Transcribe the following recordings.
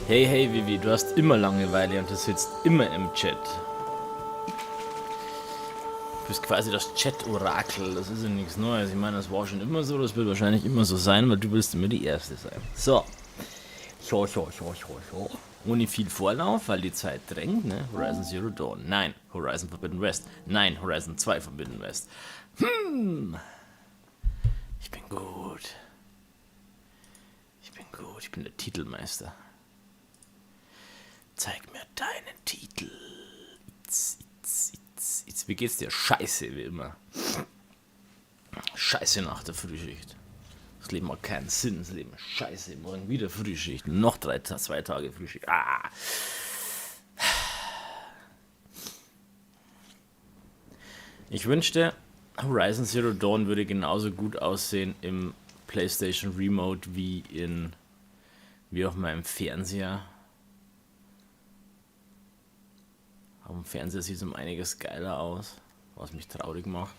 Hey, hey, Vivi, du hast immer Langeweile und du sitzt immer im Chat. Du bist quasi das Chat-Orakel, das ist ja nichts Neues. Ich meine, das war schon immer so, das wird wahrscheinlich immer so sein, weil du willst immer die Erste sein. So. Ohne viel Vorlauf, weil die Zeit drängt, ne? Horizon Zero Dawn. Nein. Horizon Forbidden West. Nein. Horizon 2 Forbidden West. Ich bin gut. Ich bin gut. Ich bin der Titelmeister. Zeig mir deinen Titel. Wie geht's dir? Scheiße, wie immer. Scheiße nach der Frühschicht. Das Leben hat keinen Sinn. Das Leben ist scheiße. Morgen wieder Frühschicht. Noch 2 Tage Frühschicht. Ah. Ich wünschte, Horizon Zero Dawn würde genauso gut aussehen im PlayStation Remote wie auf meinem Fernseher. Auf dem Fernseher sieht es um einiges geiler aus, was mich traurig macht.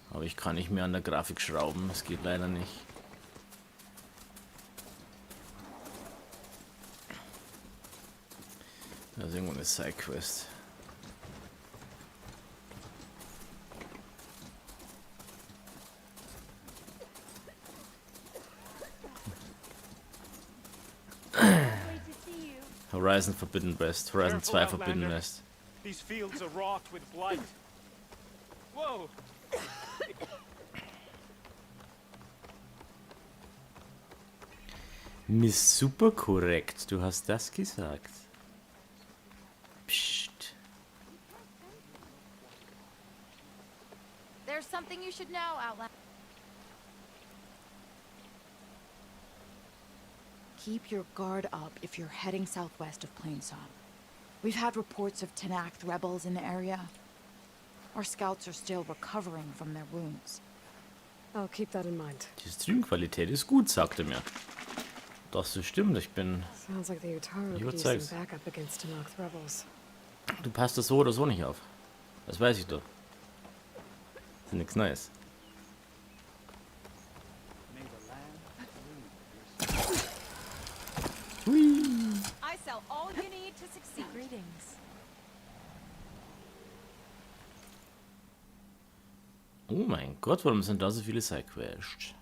Aber ich kann nicht mehr an der Grafik schrauben, das geht leider nicht. Da ist irgendwo eine Sidequest. Horizon Forbidden West, Horizon 2 Forbidden West. These fields are wrought with blight. Whoa! Miss super korrekt, du hast das gesagt. Psst. There's something you should know, Outlander. Keep your guard up if you're heading southwest of Plainsong. We've had reports of nach rebels in the area. Our scouts are still recovering from their wounds. I'll keep that in mind. Die Streamqualität ist gut, sagte mir. Das stimmt, ich bin... Sounds like the Utaro Ich could use überzeug's. some backup against nach rebels. Du passt das so oder so nicht auf. Das weiß ich doch. Das ist nichts Neues. I sell all you need to succeed. Greetings. Oh mein Gott, warum sind da so viele Sidequests?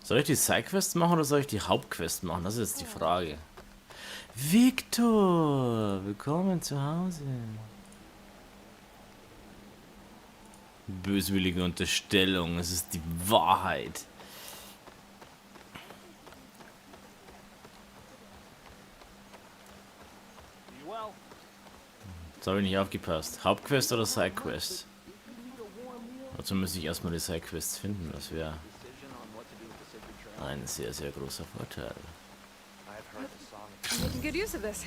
Soll ich die Sidequests machen oder soll ich die Hauptquest machen? Das ist jetzt die Frage. Victor, willkommen zu Hause. Böswillige Unterstellung, es ist die Wahrheit. Well, Jetzt habe ich nicht aufgepasst. Hauptquest oder Sidequest? Dazu müsste ich erstmal die Sidequests finden. Das wäre ein sehr, sehr großer Vorteil. Making good use of this.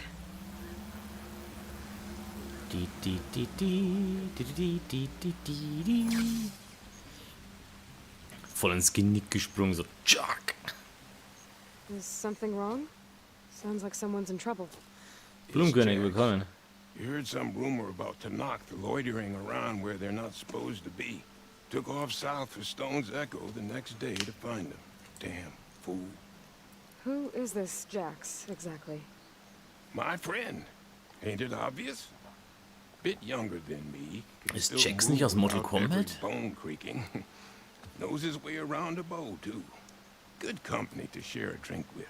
Voll ins Genick gesprungen, so tschak. Is something wrong? Sounds like someone's in trouble. Blumenkönig, willkommen. You heard some rumor about nach loitering around where they're not supposed to be. Took off south for Stone's Echo the next day to find them. Damn fool. Who is this Jax, exactly? My friend. Ain't it obvious? Bit younger than me. can Ist still Jax move nicht aus Mortal without every Kombat? Bone creaking. Knows his way around a bow, too. Good company to share a drink with.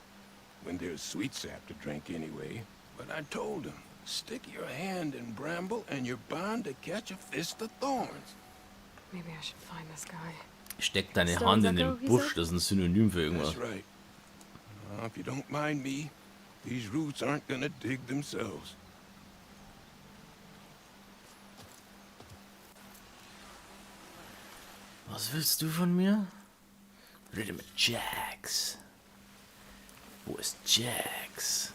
When there's sweet sap to drink anyway. But I told him, stick your hand in bramble and you're bound to catch a fist of thorns. Maybe I should find this guy. Steck deine Hand in den Busch, das ist ein Synonym für irgendwas. That's right. If you don't mind me, these roots aren't gonna dig themselves. Was willst du von mir? Rede mit Jax. Wo ist Jax?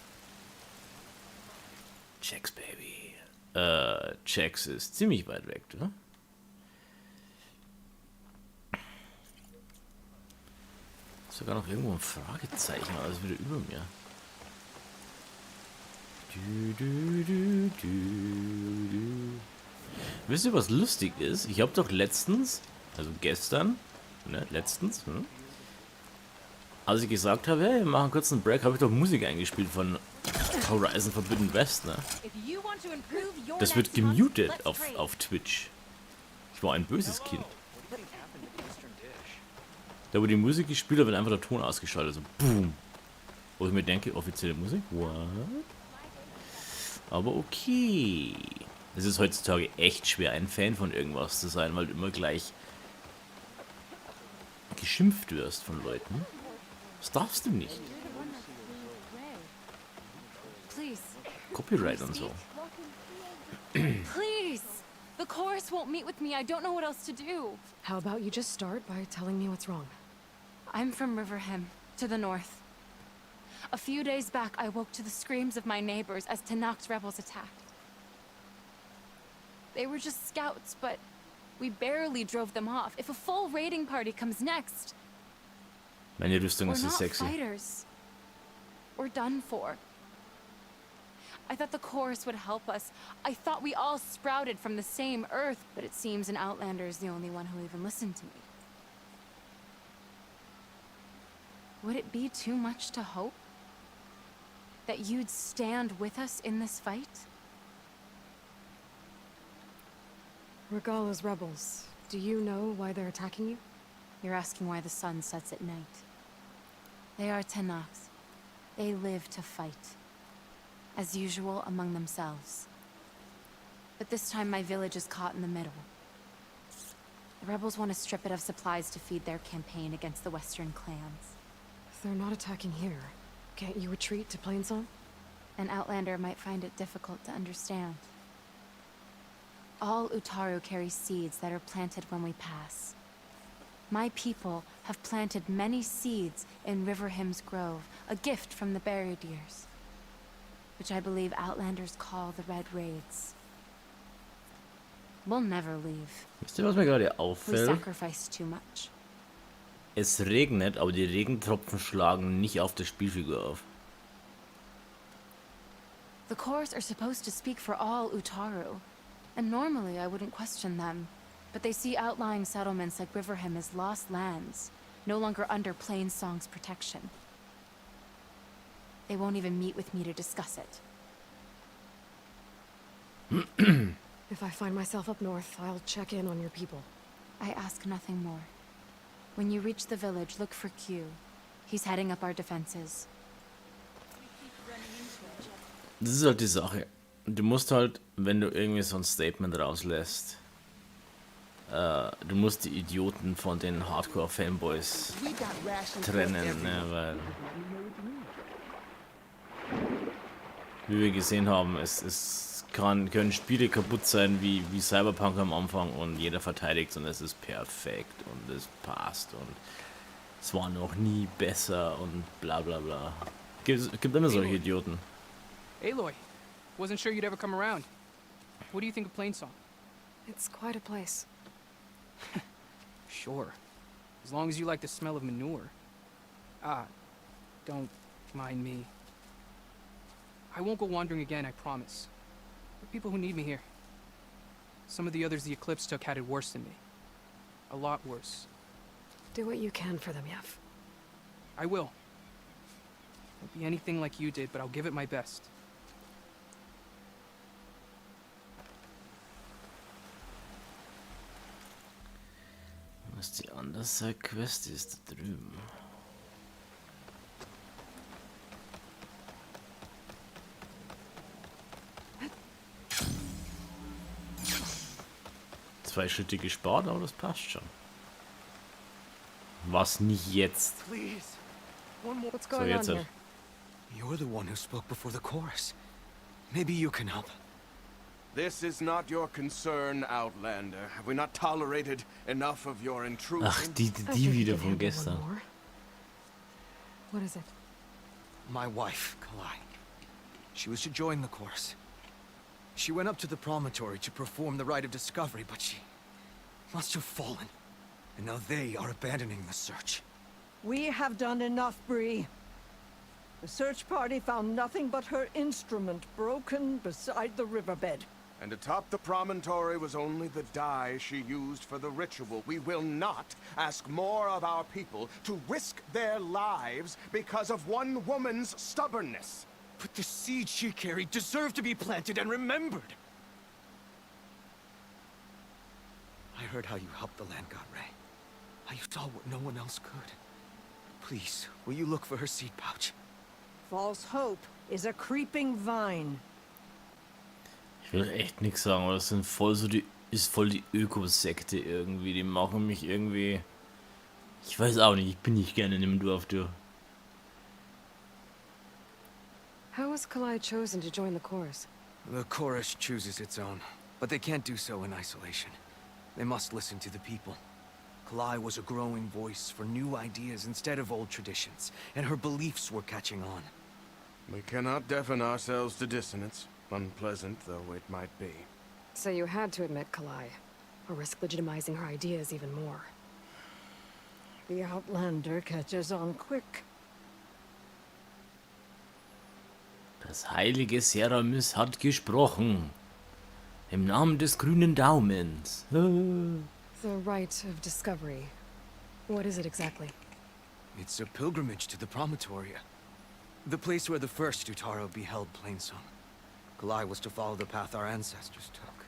Jax, Baby. Jax ist ziemlich weit weg, oder? Sogar noch irgendwo ein Fragezeichen, aber das ist wieder über mir. Wisst ihr, was lustig ist? Ich habe doch letztens, also gestern, ne, Als ich gesagt habe, hey, wir machen kurz einen Break, habe ich doch Musik eingespielt von Horizon Forbidden West, ne? Das wird gemutet auf Twitch. Ich war ein böses Kind. Da wo die Musik gespielt hat, wird einfach der Ton ausgeschaltet. So, boom. Wo ich mir denke, offizielle Musik? What? Aber okay. Es ist heutzutage echt schwer, ein Fan von irgendwas zu sein, weil du immer gleich geschimpft wirst von Leuten. Das darfst du nicht. Please. Copyright und so. Please! The chorus won't meet with me. I don't know what else to do. How about you just start by telling me what's wrong? I'm from Riverham, to the north. A few days back, I woke to the screams of my neighbors as Tanak's rebels attacked. They were just scouts, but we barely drove them off. If a full raiding party comes next, Meine Rüstung we're ist so not sexy. fighters. We're done for. I thought the chorus would help us. I thought we all sprouted from the same earth, but it seems an Outlander is the only one who even listened to me. Would it be too much to hope that you'd stand with us in this fight? Regala's rebels. Do you know why they're attacking you? You're asking why the sun sets at night. They are Tanaks. They live to fight. As usual, among themselves. But this time my village is caught in the middle. The rebels want to strip it of supplies to feed their campaign against the western clans. If they're not attacking here, can't you retreat to Plainsong? An Outlander might find it difficult to understand. All Utaru carry seeds that are planted when we pass. My people have planted many seeds in Riverhim's Grove, a gift from the buried years, which I believe Outlanders call the Red Raids. We'll never leave. Wisst ihr, was mir gerade We auffällt? sacrifice too much. Es regnet, aber die Regentropfen schlagen nicht auf der Spielfigur auf. The chorus are supposed to speak for all Utaru, and normally I wouldn't question them, but they see outlying settlements like Riverham as lost lands, no longer under Plainsong's protection. They won't even meet with me to discuss it. If I find myself up north, I'll check in on your people. I ask nothing more. When you reach the village, look for Q. He's heading up our defenses. Das ist halt die Sache. Du musst halt, wenn du irgendwie so ein Statement rauslässt, du musst die Idioten von den Hardcore-Fanboys trennen, ne, weil wie wir gesehen haben, es können Spiele kaputt sein wie Cyberpunk am Anfang und jeder verteidigt und es ist perfekt und es passt und es war noch nie besser und bla bla bla. Gibt immer solche Idioten. Aloy, wasn't sure you'd ever come around. What do you think of Plainsong? It's quite a place. Sure, as long as you like the smell of manure. Ah, don't mind me. I won't go wandering again, I promise. There are people who need me here. Some of the others the Eclipse took had it worse than me. A lot worse. Do what you can for them, Yev. I will. Won't be anything like you did, but I'll give it my best. Was ist die andere Quest? Die ist da drüben. Zwei Schritte gespart, aber das passt schon. Was nicht jetzt? Please, one more. What's So, going on jetzt here? You're the one who spoke before the chorus. Maybe you can help. This is not your concern, Outlander. Have we not tolerated enough of your intrusion? Ach, die I think wieder you can von handle gestern. one more. What is it? My wife, Kalai. She was to join the chorus. She went up to the promontory to perform the rite of discovery, but she must have fallen. And now they are abandoning the search. We have done enough, Bree. The search party found nothing but her instrument broken beside the riverbed. And atop the promontory was only the dye she used for the ritual. We will not ask more of our people to risk their lives because of one woman's stubbornness. But the seeds she carried deserve to be planted and remembered. I heard how you helped the land god Ray. How you saw what no one else could. Please, will you look for her seed pouch? False hope is a creeping vine. Ich will echt nichts sagen, aber das sind voll so ist voll die Ökosekte irgendwie. Die machen mich irgendwie. Ich weiß auch nicht, ich bin nicht gerne in dem Dorf, du. How was Kalai chosen to join the chorus? The chorus chooses its own, but they can't do so in isolation. They must listen to the people. Kalai was a growing voice for new ideas instead of old traditions, and her beliefs were catching on. We cannot deafen ourselves to dissonance, unpleasant though it might be. So you had to admit Kalai, or risk legitimizing her ideas even more. The Outlander catches on quick. Das heilige Seramis hat gesprochen. Im Namen des grünen Daumens. The rite of discovery. What is it exactly? It's a pilgrimage to the Promontoria. The place where the first Utaro beheld Plainsong. Kalai was to follow the path our ancestors took.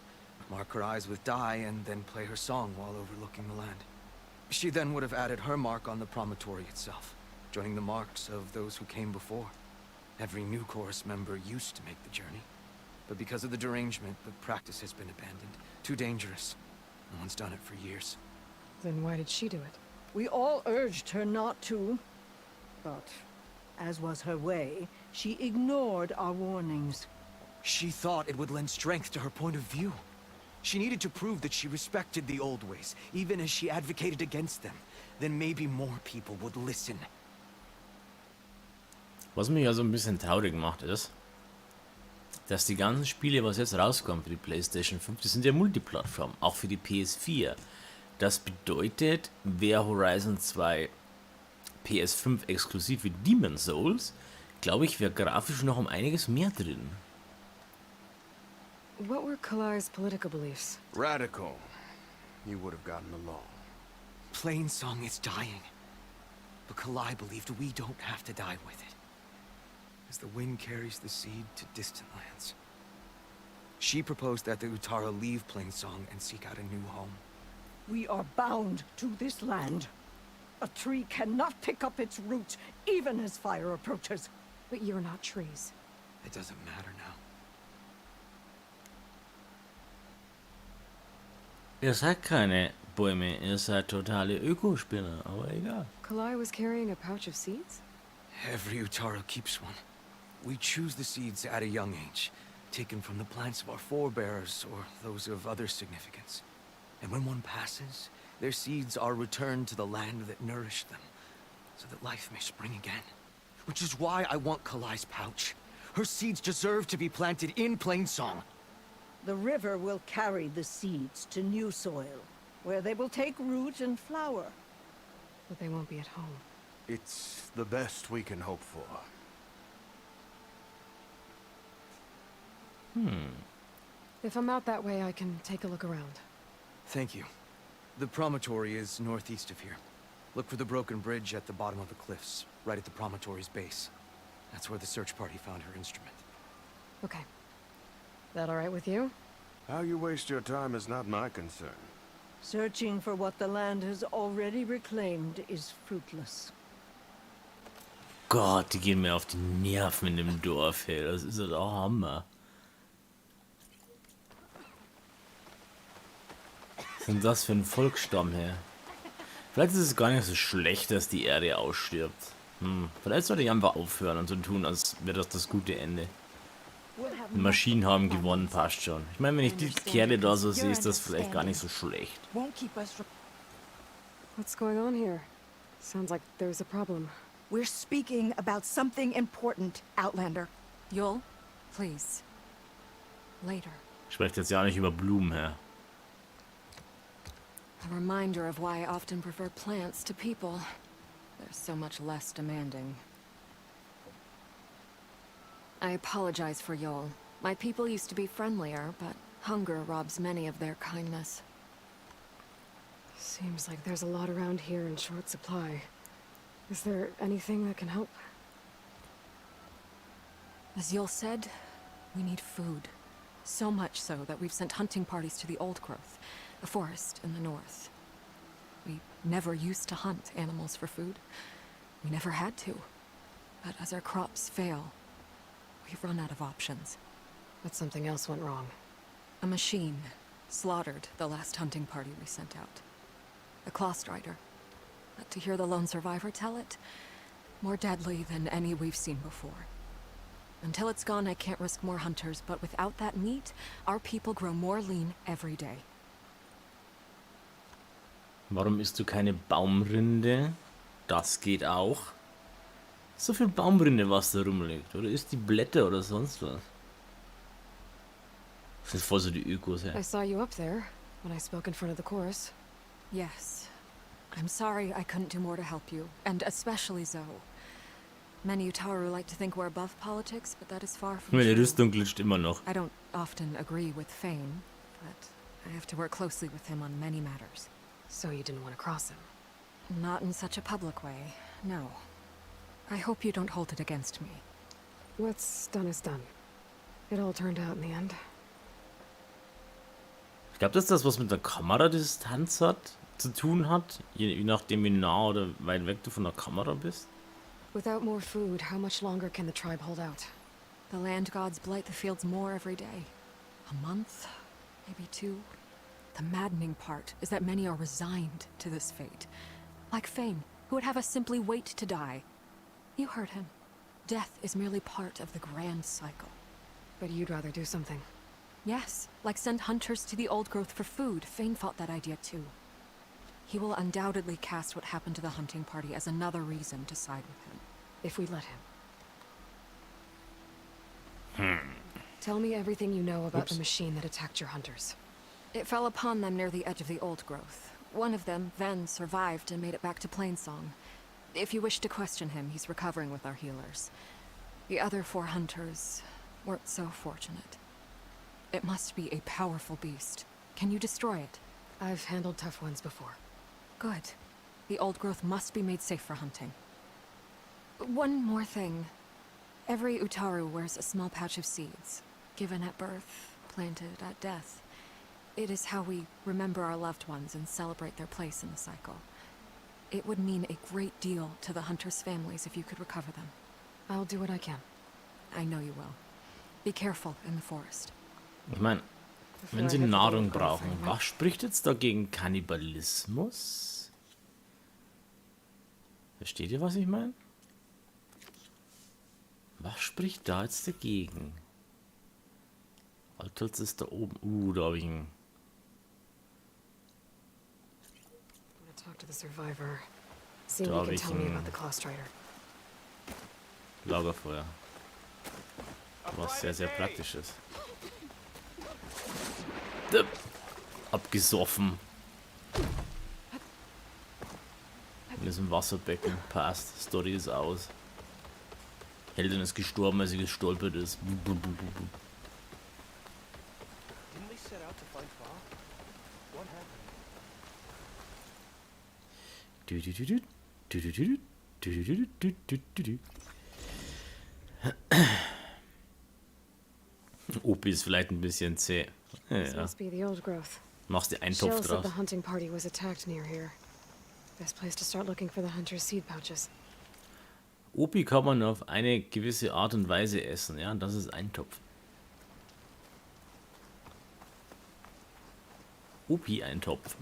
Mark her eyes with dye and then play her song while overlooking the land. She then would have added her mark on the promontory itself, joining the marks of those who came before. Every new chorus member used to make the journey. But because of the derangement, the practice has been abandoned. Too dangerous. No one's done it for years. Then why did she do it? We all urged her not to. But, as was her way, she ignored our warnings. She thought it would lend strength to her point of view. She needed to prove that she respected the old ways, even as she advocated against them. Then maybe more people would listen. Was mich also ein bisschen traurig macht, ist, dass die ganzen Spiele, was jetzt rauskommen für die PlayStation 5, die sind ja Multiplattform, auch für die PS4. Das bedeutet, wer Horizon 2 PS5 exklusiv wie Demon's Souls, glaube ich, wäre grafisch noch um einiges mehr drin. What were Kalai's political beliefs? Radical. You would have gotten along. Plainsong is dying. But Kalai believed we don't have to die with it. As the wind carries the seed to distant lands. She proposed that the Utara leave Plainsong and seek out a new home. We are bound to this land. A tree cannot pick up its roots, even as fire approaches. But you're not trees. It doesn't matter now. Ihr seid keine Bäume, ihr seid totale Ökospinner, aber egal. Kalai was carrying a pouch of seeds? Every Utara keeps one. We choose the seeds at a young age, taken from the plants of our forebears or those of other significance. And when one passes, their seeds are returned to the land that nourished them, so that life may spring again. Which is why I want Kalai's pouch. Her seeds deserve to be planted in Plainsong. The river will carry the seeds to new soil, where they will take root and flower. But they won't be at home. It's the best we can hope for. If I'm out that way, I can take a look around. Thank you. The promontory is northeast of here. Look for the broken bridge at the bottom of the cliffs, right at the promontory's base. That's where the search party found her instrument. Okay. That all right with you? How you waste your time is not my concern. Searching for what the land has already reclaimed is fruitless. Gott, die gehen mir auf die Nerven in dem Dorf, hey. Das ist halt auch Hammer. Was ist denn das für ein Volksstamm, her? Vielleicht ist es gar nicht so schlecht, dass die Erde ausstirbt. Vielleicht sollte ich einfach aufhören und so tun, als wäre das das gute Ende. Die Maschinen haben gewonnen, passt schon. Ich meine, wenn ich die Kerle da so sehe, ist das vielleicht gar nicht so schlecht. What's going on here? Sounds like there's a problem. We're speaking about something important, Outlander. Yul, please. Later. Ich spreche jetzt ja nicht über Blumen, her. A reminder of why I often prefer plants to people. They're so much less demanding. I apologize for Yul. My people used to be friendlier, but Hunger robs many of their kindness. Seems like there's a lot around here in short supply. Is there anything that can help? As Yul said, we need food. So much so that we've sent hunting parties to the Old Growth, a forest in the north. We never used to hunt animals for food. We never had to. But as our crops fail, we've run out of options. But something else went wrong. A machine slaughtered the last hunting party we sent out. A claw strider. But to hear the lone survivor tell it, more deadly than any we've seen before. Until it's gone, I can't risk more hunters, but without that meat, our people grow more lean every day. Warum isst du keine Baumrinde? Das geht auch. So viel Baumrinde, was da rumliegt. Oder isst die Blätter oder sonst was? Das sind voll so die Ökos, ja. I saw you up there when I spoke in front of the chorus. Yes. I'm sorry I couldn't do more to help you, and especially Zoe. Many Utaru like to think we're above politics, but that is far from Meine true. Rüstung glitscht immer noch. I don't often agree with Fane, but I have to work closely with him on many matters. So you didn't want to cross him? Not in such a public way, no. I hope you don't hold it against me. What's done is done. It all turned out in the end. Ich glaube, dass das was mit der Kameradistanz zu tun hat. Je nachdem, wie nah oder weit weg du von der Kamera bist. Without more food, how much longer can the tribe hold out? The land gods blight the fields more every day. A month, maybe 2. The maddening part is that many are resigned to this fate. Like Fane, who would have us simply wait to die. You heard him. Death is merely part of the grand cycle. But you'd rather do something. Yes, like send hunters to the Old Growth for food. Fane fought that idea too. He will undoubtedly cast what happened to the hunting party as another reason to side with him. If we let him. Tell me everything you know about the machine that attacked your hunters. It fell upon them near the edge of the Old Growth. One of them then survived and made it back to Plainsong. If you wish to question him, he's recovering with our healers. The other 4 hunters weren't so fortunate. It must be a powerful beast. Can you destroy it? I've handled tough ones before. Good. The Old Growth must be made safe for hunting. One more thing. Every Utaru wears a small pouch of seeds, given at birth, planted at death. It is how we remember our loved ones and celebrate their place in the cycle. It would mean a great deal to the hunters' families if you could recover them. I'll do what I can. I know you will. Be careful in the forest. Ich meine, wenn sie Nahrung brauchen, was spricht jetzt dagegen Kannibalismus? Versteht ihr, was ich meine? Was spricht da jetzt dagegen? Altholz ist da oben. Da habe ich einen. I'm gonna talk to the survivor. See what he can tell me about the claw strider. Lagerfeuer. Was sehr, sehr praktisch ist. Abgesoffen. In diesem Wasserbecken. Passt. Story ist aus. Heldin ist gestorben, als sie gestolpert ist. Didn't they set out to find Fa? What happened? Opi ist vielleicht ein bisschen zäh. This Ja. must be the Old Growth. Machst dir einen Shell Topf said draus. the hunting party was attacked near here. Best place to start looking for the hunter's seed pouches. Opi kann man auf eine gewisse Art und Weise essen, ja, und das ist Eintopf. Opi-Eintopf.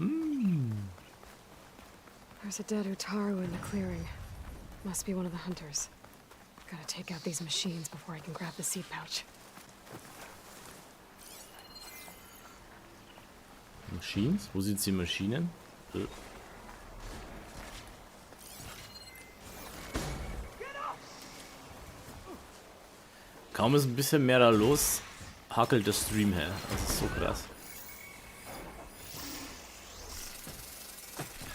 There's a dead Utaru in the clearing. Must be one of the hunters. Gotta take out these machines before I can grab the seed pouch. Machines? Wo sind die Maschinen? Kaum ist ein bisschen mehr da los, hackelt der Stream her. Das ist so krass.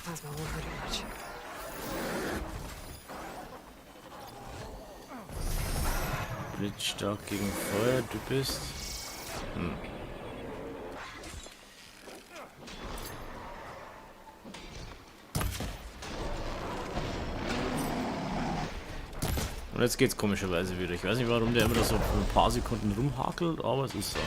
Plasma won't hurt it much. Blitzstark gegen Feuer, du bist. Und jetzt geht's komischerweise wieder. Ich weiß nicht, warum der immer so für ein paar Sekunden rumhakelt, aber es ist so.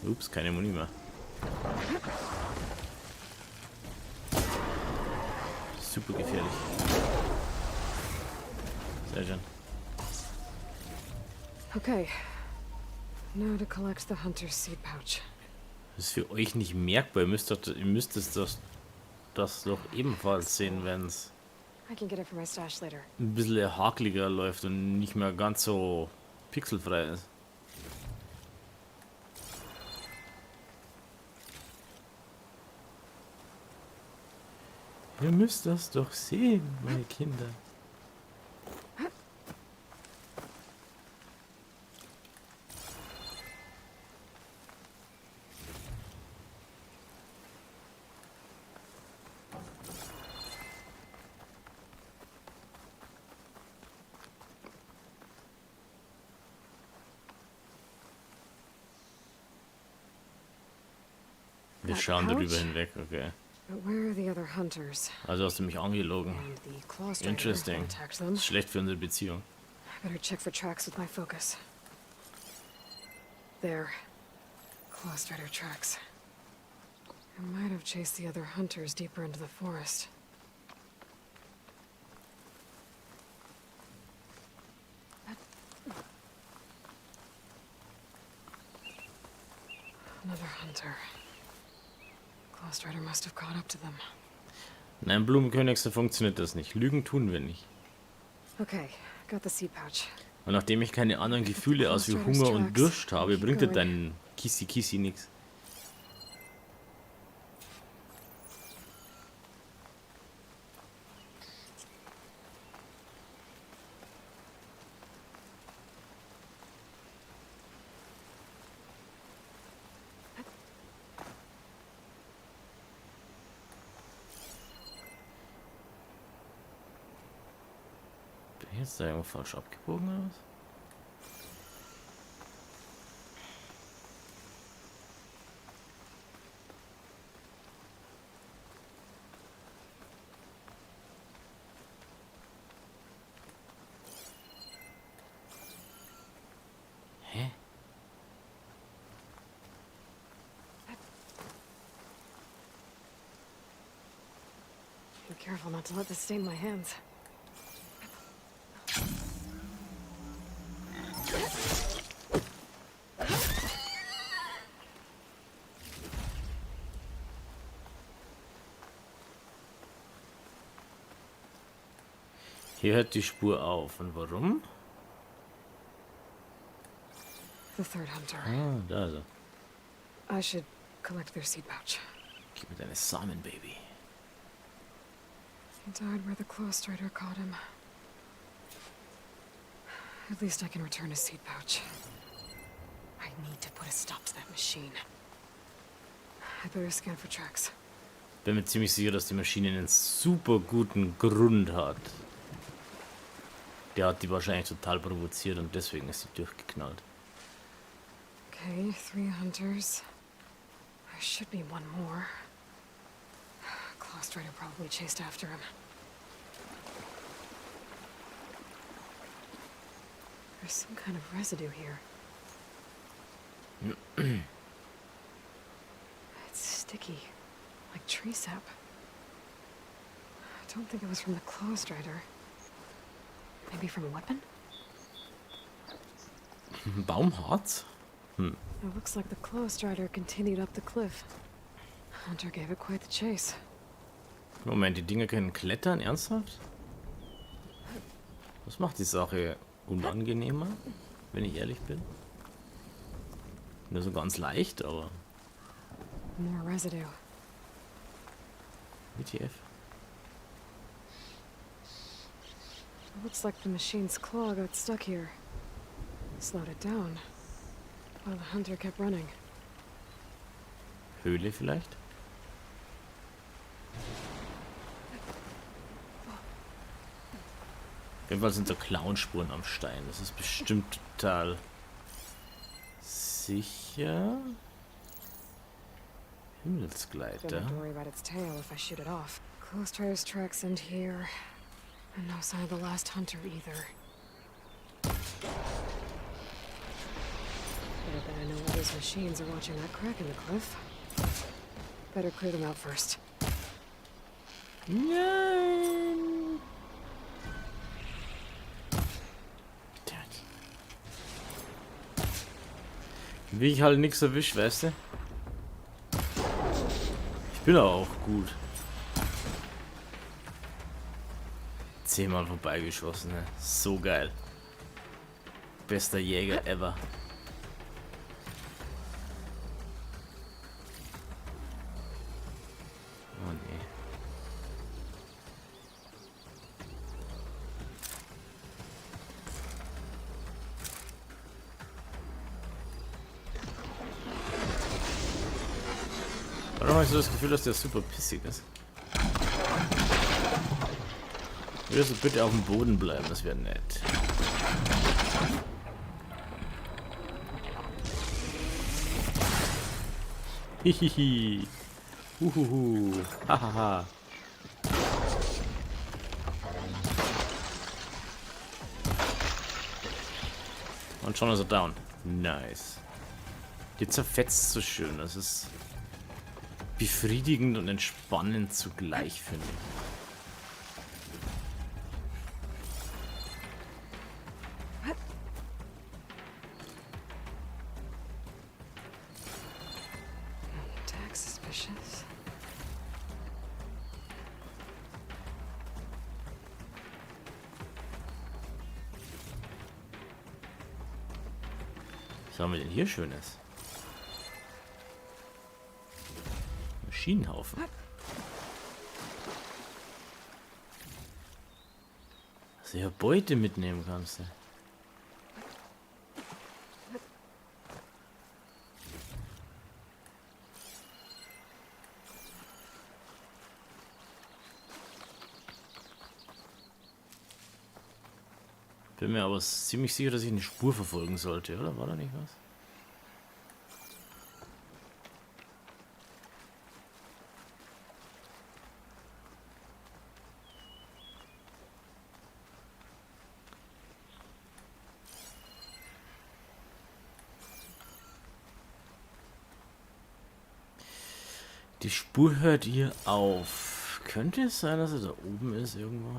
Ups, keine Muni mehr. Super gefährlich. Sehr schön. Okay. Now to collect the hunter's seed pouch. Das ist für euch nicht merkbar. Ihr müsst das doch ebenfalls sehen, wenn es I can get it for my stash later. ein bisschen hakeliger läuft und nicht mehr ganz so pixelfrei ist. Ihr müsst das doch sehen, meine Kinder. Wir schauen darüber hinweg, okay. But where are the other hunters? Also hast du mich angelogen. And the claw strider Interesting. that attacked them. Das ist schlecht für unsere Beziehung. I better check for tracks with my focus. There. Claw strider tracks. I might have chased the other hunters deeper into the forest. Another hunter. Claw strider must have caught up to them. Nein, Blumenkönig, so funktioniert das nicht. Lügen tun wir nicht. Okay, got the seed pouch. Und nachdem ich keine anderen Gefühle aus wie Hunger und Durst habe, bringt dir dein Kissi nichts. Bin ich jetzt da irgendwo falsch abgebogen oder was? Hä? Be careful not to let this stain my hands. Hier hört die Spur auf. Und warum? The third hunter. Ah, da ist er. I should collect their seed pouch. Gib mir deine Samen, Baby. He died where the claw strider caught him. At least I can return his seed pouch. I need to put a stop to that machine. I better scan for tracks. Bin mir ziemlich sicher, dass die Maschine einen super guten Grund hat. Der hat die wahrscheinlich total provoziert und deswegen ist sie durchgeknallt. Okay, 3 hunters. There should be one more. Claw strider probably chased after him. There's some kind of residue here. It's sticky, like tree sap. I don't think it was from the claw strider. Maybe from a weapon? Baumharz? It looks like the claw strider continued up the cliff. Hunter gave it quite the chase. Moment, die Dinger können klettern? Ernsthaft? Das macht die Sache unangenehmer, wenn ich ehrlich bin. Nur so ganz leicht, aber... More residue. WTF. It looks like the machine's claw got stuck here. Slowed it down. While the hunter kept running. Höhle vielleicht? Auf jeden Fall sind so Clownspuren am Stein. Das ist bestimmt total sicher. Don't Himmelsgleiter. have to worry about its tail if I shoot it off. Close Trader's tracks end here. And no sign of the last hunter either. Better bet I know all these machines are watching that crack in the cliff. Better clear them out first. Nein! Wie ich halt nichts erwischt, weißt du? Ich bin aber auch gut. 10-mal vorbeigeschossen, ne? So geil. Bester Jäger ever. Oh nee. Warum habe ich so das Gefühl, dass der super pissig ist? Würdest du bitte auf dem Boden bleiben, das wäre nett. Hihihi. Huhuhu. Hahaha. Und schon ist er down. Nice. Die zerfetzt so schön. Das ist befriedigend und entspannend zugleich, finde ich. Tag suspicious. Was haben wir denn hier Schönes? Maschinenhaufen. Dass du ja Beute mitnehmen kannst. Ja. Bin mir aber ziemlich sicher, dass ich eine Spur verfolgen sollte, oder? War da nicht was? Die Spur hört hier auf. Könnte es sein, dass er da oben ist irgendwo?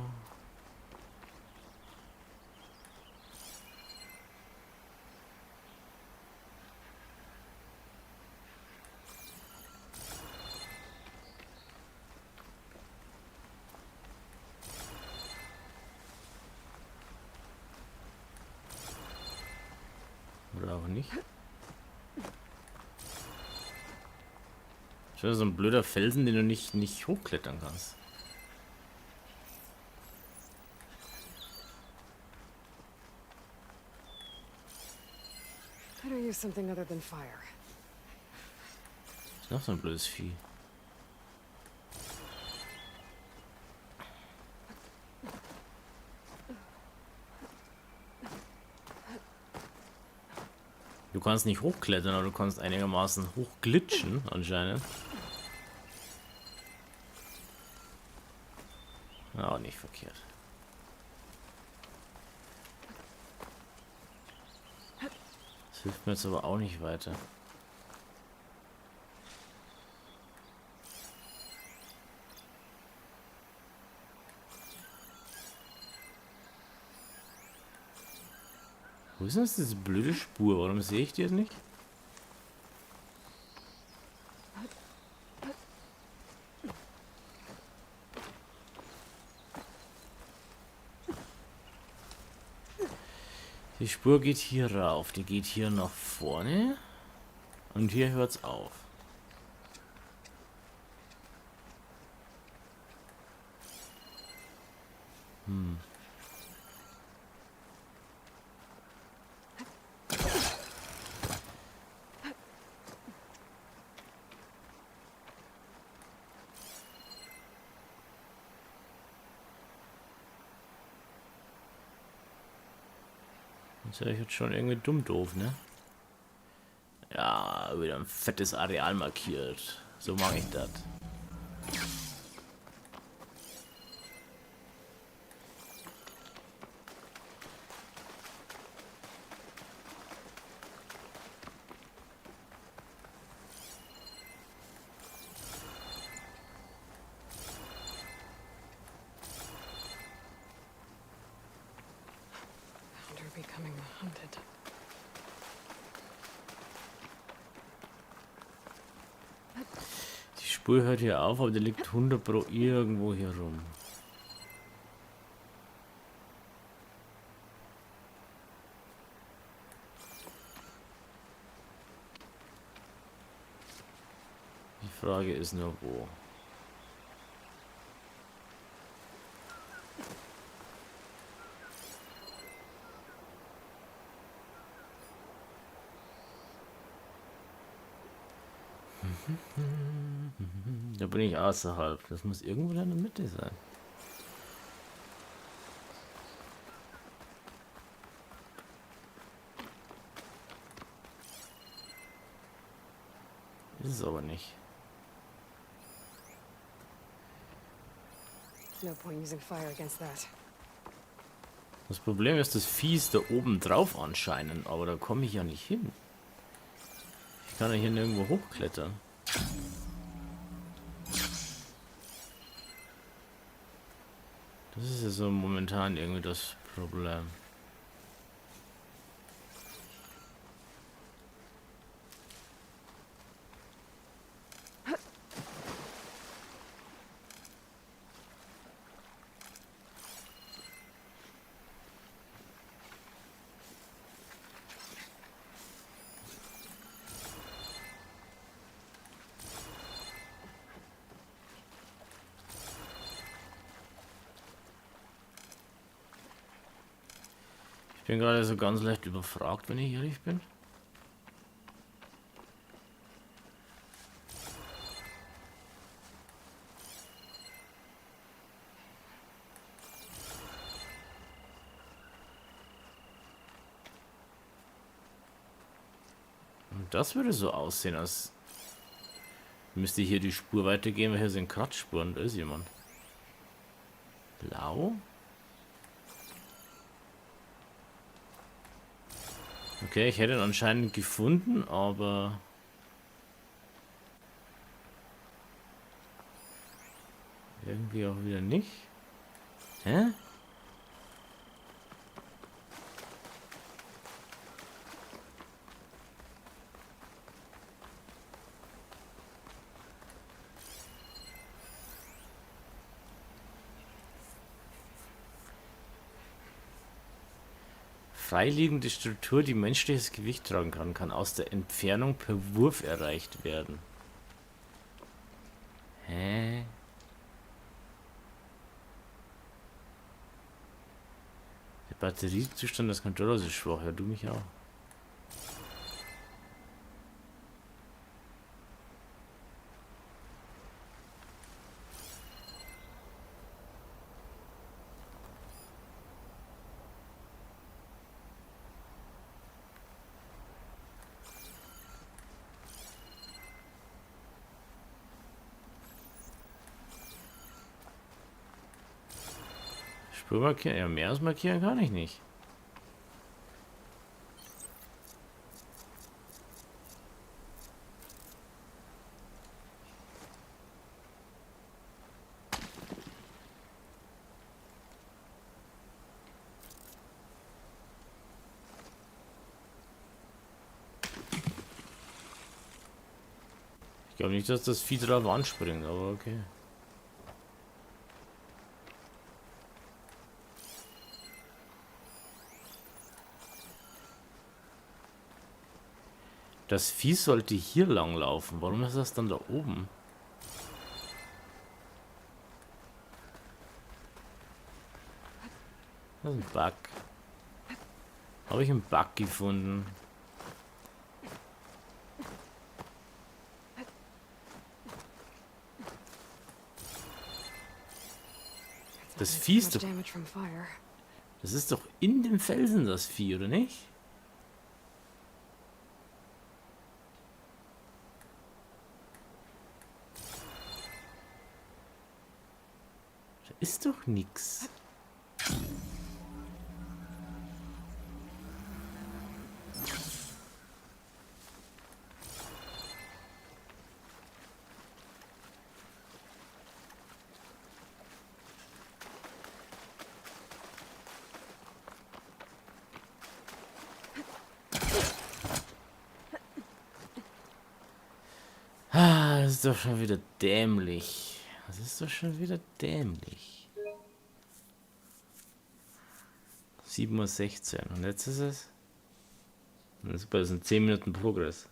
Oder auch nicht. Schon so ein blöder Felsen, den du nicht hochklettern kannst. Better use something other than fire. Ist noch so ein blödes Vieh. Du kannst nicht hochklettern, aber du kannst einigermaßen hochglitschen, anscheinend. Ja, auch nicht verkehrt. Das hilft mir jetzt aber auch nicht weiter. Wo ist denn das, diese blöde Spur? Warum sehe ich die jetzt nicht? Die Spur geht hier rauf, die geht hier nach vorne und hier hört's auf. ist ja jetzt schon irgendwie dumm doof, ne? Ja, wieder ein fettes Areal markiert. So mache ich das. Hunter becoming the hunted. Die Spur hört hier auf, aber der liegt 100 Pro irgendwo hier rum. Die Frage ist nur wo. Da bin ich außerhalb. Das muss irgendwo da in der Mitte sein. Ist es aber nicht. No point using fire against that. Das Problem ist, das Vieh ist da oben drauf anscheinend, aber da komme ich ja nicht hin. Ich kann ja hier nirgendwo hochklettern. Das ist ja so momentan irgendwie das Problem. Ich bin gerade so ganz leicht überfragt, wenn ich ehrlich bin. Und das würde so aussehen, als müsste hier die Spur weitergehen, weil hier sind Kratzspuren, da ist jemand. Blau? Okay, ich hätte ihn anscheinend gefunden, aber irgendwie auch wieder nicht. Hä? Freiliegende Struktur, die menschliches Gewicht tragen kann, kann aus der Entfernung per Wurf erreicht werden. Hä? Der Batteriezustand des Controllers ist schwach, ja, du mich auch. Spur markieren? Ja, mehr als markieren kann ich nicht. Ich glaube nicht, dass das Vieh drauf anspringt, aber okay. Das Vieh sollte hier lang laufen. Warum ist das dann da oben? Das ist ein Bug. Habe ich einen Bug gefunden? Das Vieh ist da, Das ist doch in dem Felsen das Vieh, oder nicht? Da ist doch nix. Ah, das ist doch schon wieder dämlich. Das ist doch schon wieder dämlich. 7:16 Uhr. Und jetzt ist es. Super, das sind 10 Minuten Progress.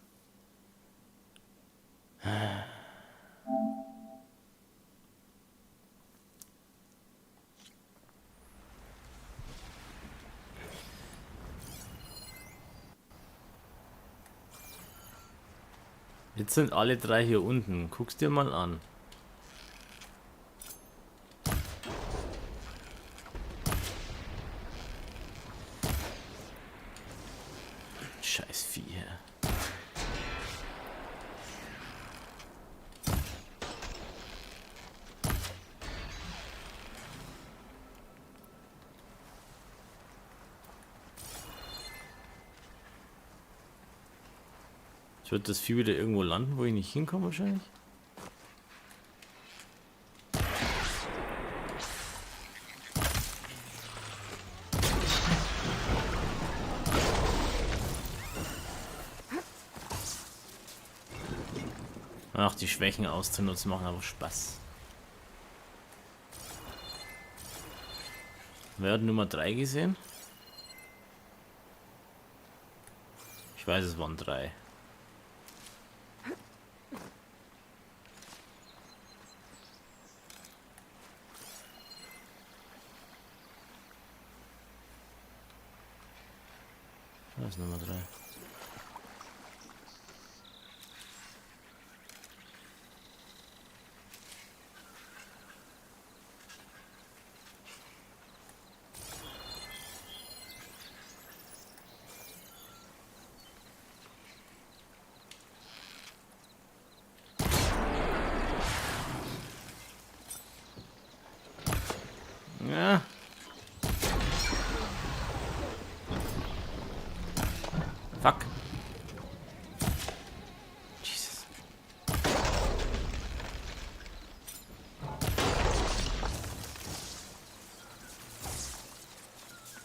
Jetzt sind alle drei hier unten. Guck's dir mal an. Scheiß Vieh. Jetzt wird das Vieh wieder irgendwo landen, wo ich nicht hinkomme wahrscheinlich. Ach, die Schwächen auszunutzen machen aber Spaß. Wer hat Nummer 3 gesehen? Ich weiß, es waren 3. Das ist Nummer 3. Ja. Fuck. Jesus.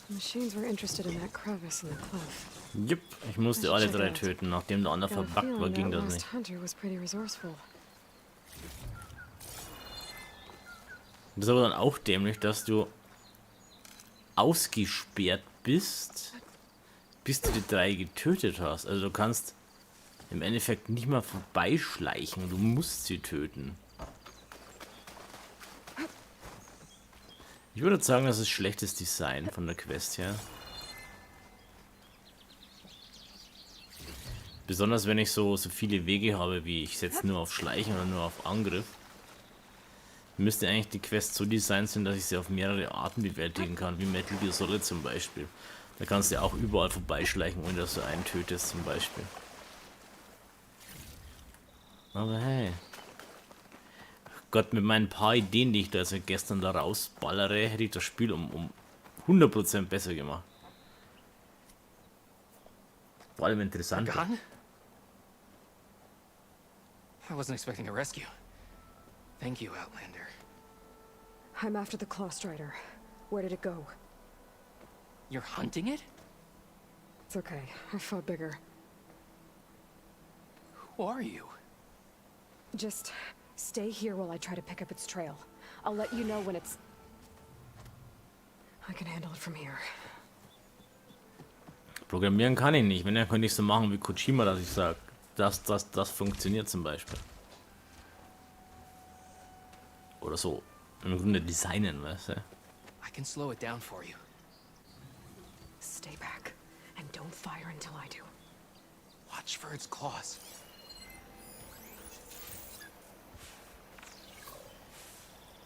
The machines were interested in that crevice in the cliff. Jupp, ich musste alle 3 töten. Nachdem der andere Got a verbuggt war, feeling ging that das last nicht. hunter was pretty resourceful. Das ist aber dann auch dämlich, dass du ausgesperrt bist, bis du die 3 getötet hast. Also du kannst im Endeffekt nicht mal vorbeischleichen. Du musst sie töten. Ich würde sagen, das ist schlechtes Design von der Quest her. Besonders wenn ich so viele Wege habe, wie ich setze nur auf Schleichen oder nur auf Angriff. Müsste eigentlich die Quest so designt sein, dass ich sie auf mehrere Arten bewältigen kann, wie Metal Gear Solid zum Beispiel. Da kannst du ja auch überall vorbeischleichen, ohne dass du einen tötest zum Beispiel. Aber hey. Gott, mit meinen paar Ideen, die ich da seit gestern da rausballere, hätte ich das Spiel um 100% besser gemacht. Vor allem interessant. Gone? I wasn't expecting a rescue. Thank you, Outlander. I'm after the Claw Strider. Where did it go? You're hunting it? It's okay. I fought bigger. Who are you? Just stay here while I try to pick up its trail. I'll let you know when it's... I can handle it from here. Programmieren kann ich nicht. Wenn, dann könnte ich so machen wie Kojima, dass ich sage, das funktioniert zum Beispiel. Oder so. Im Grunde designen, weißt du? I can slow it down for you. Stay back and don't fire until I do. Watch for its claws.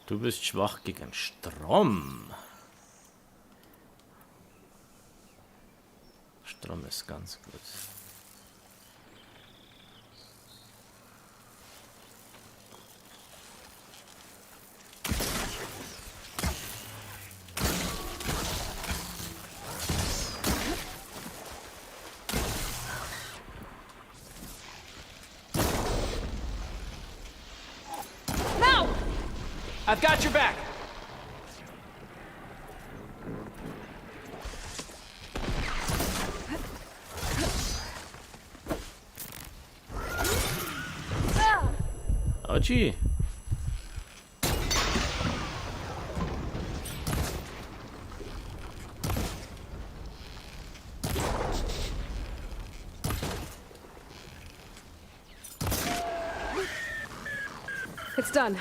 Du bist schwach gegen Strom. Strom ist ganz gut. I've got your back. Autschi. It's done.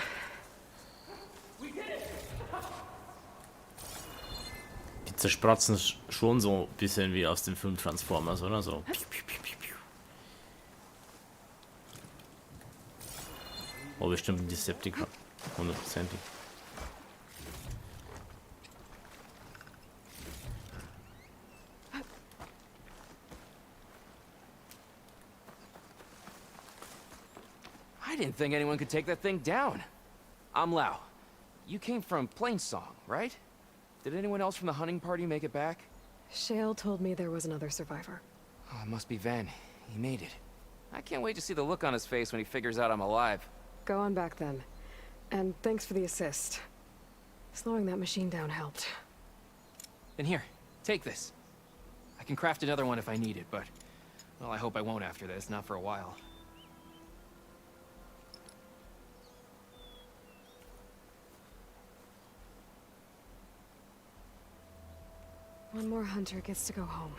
Die zerspratzen schon so ein bisschen wie aus dem Film Transformers, oder so. Oh, bestimmt ein Decepticon. 100%ig. I didn't think anyone could take that thing down. I'm Lau. You came from Plainsong, right? Did anyone else from the hunting party make it back? Shale told me there was another survivor. Oh, it must be Van. He made it. I can't wait to see the look on his face when he figures out I'm alive. Go on back then. And thanks for the assist. Slowing that machine down helped. And here, take this. I can craft another one if I need it, but... well, I hope I won't after this, not for a while. One more hunter gets to go home.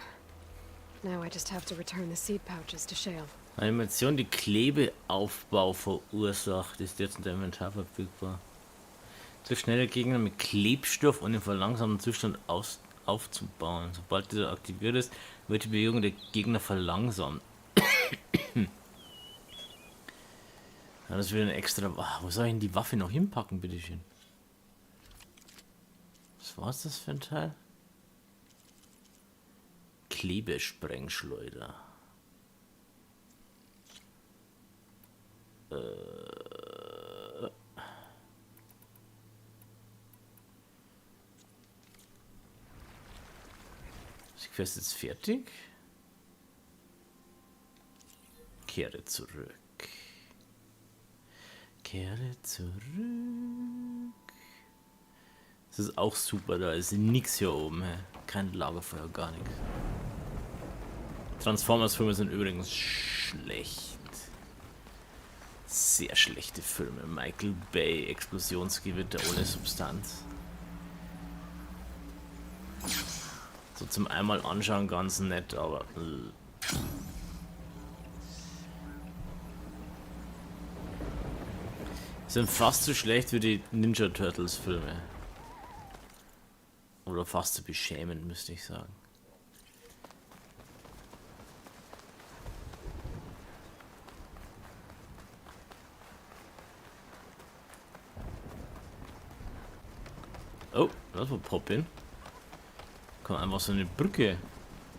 Now I just have to return the seed pouches to Shale. Animation, die Klebeaufbau verursacht, ist jetzt in der Inventar verfügbar. Zu schnelle Gegner mit Klebstoff und im verlangsamten Zustand aufzubauen. Sobald dieser aktiviert ist, wird die Bewegung der Gegner verlangsamt. Ja, das ist wieder eine extra... wo soll ich denn die Waffe noch hinpacken, bitteschön? Was war das für ein Teil? Klebesprengschleuder. Ist die Quest jetzt fertig? Kehre zurück. Kehre zurück. Das ist auch super, da ist nichts hier oben. Hä? Kein Lagerfeuer, gar nichts. Transformers-Filme sind übrigens schlecht. Sehr schlechte Filme. Michael Bay, Explosionsgewitter ohne Substanz. So zum einmal anschauen ganz nett, aber... sind fast so schlecht wie die Ninja Turtles Filme. Oder fast so beschämend, müsste ich sagen. Oh, das war Pop-In. Kommt einfach so eine Brücke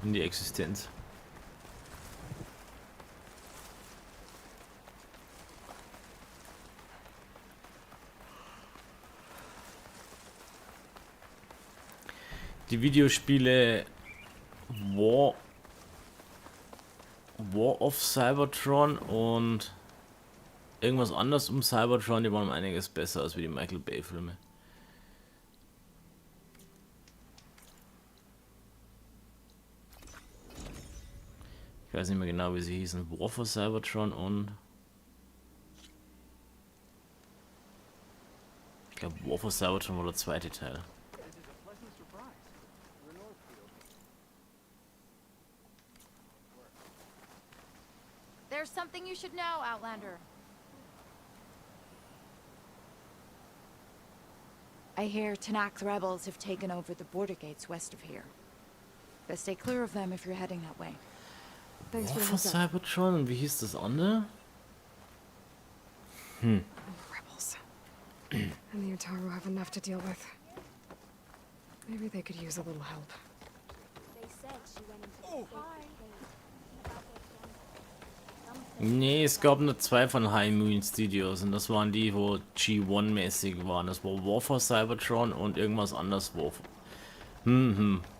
in die Existenz. Die Videospiele War of Cybertron und irgendwas anderes um Cybertron, die waren um einiges besser als wie die Michael Bay Filme. Ich weiß nicht mehr genau, wie sie hießen. War for Cybertron und... ich glaube, War for Cybertron war der zweite Teil. There's something you should know, Outlander. I hear Tanakh rebels have taken over the border gates west of here. Best stay clear of them if you're heading that way. Thanks War for the for heads up. Cybertron und wie hieß das andere? Rebels. And the Utaru have enough to deal with. Maybe they could use a little help. They say Nee, es gab nur 2 von High Moon Studios und das waren die, wo G1-mäßig waren. Das war War for Cybertron und irgendwas anderes War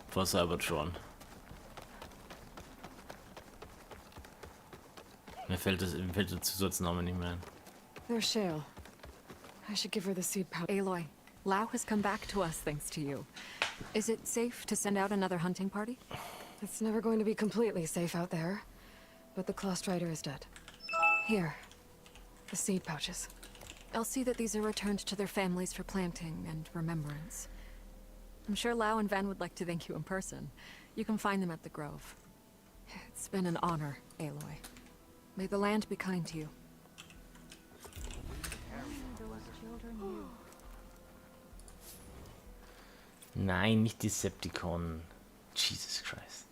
for Cybertron. Mir fällt der Zusatzname nicht mehr ein. There's Shale. I should give her the seed powder. Aloy, Lau has come back to us thanks to you. Is it safe to send out another hunting party? It's never going to be completely safe out there. But the Clost Rider is dead. Here. The seed pouches. I'll see that these are returned to their families for planting and remembrance. I'm sure Lau and Van would like to thank you in person. You can find them at the Grove. It's been an honor, Aloy. May the land be kind to you. Nein, nicht Decepticon. Jesus Christ.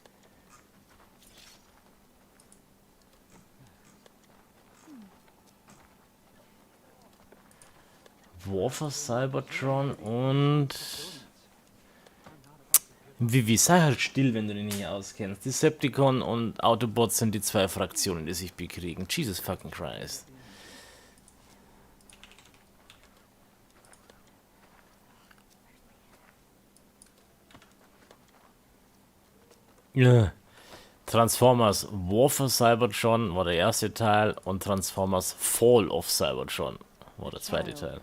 War for Cybertron und... Vivi, sei halt still, wenn du dich nicht auskennst. Decepticon und Autobots sind die 2 Fraktionen, die sich bekriegen. Jesus fucking Christ. Ja. Transformers War for Cybertron war der erste Teil und Transformers Fall of Cybertron war der zweite Teil.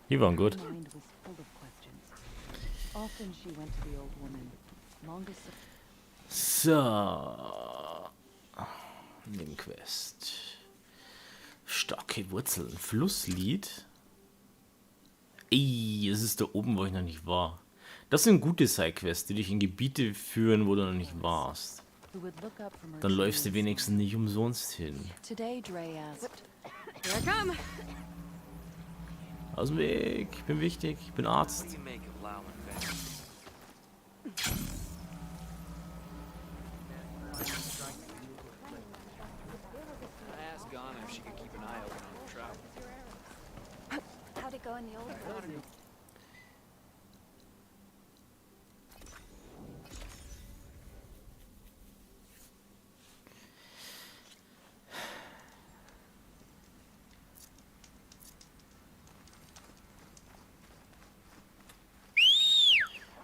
Die waren gut. So. Nebenquest. Starke Wurzeln. Flusslied. Ey, es ist da oben, wo ich noch nicht war. Das sind gute Sidequests, die dich in Gebiete führen, wo du noch nicht warst. Dann läufst du wenigstens nicht umsonst hin. Aus dem Weg, ich bin wichtig, ich bin Arzt.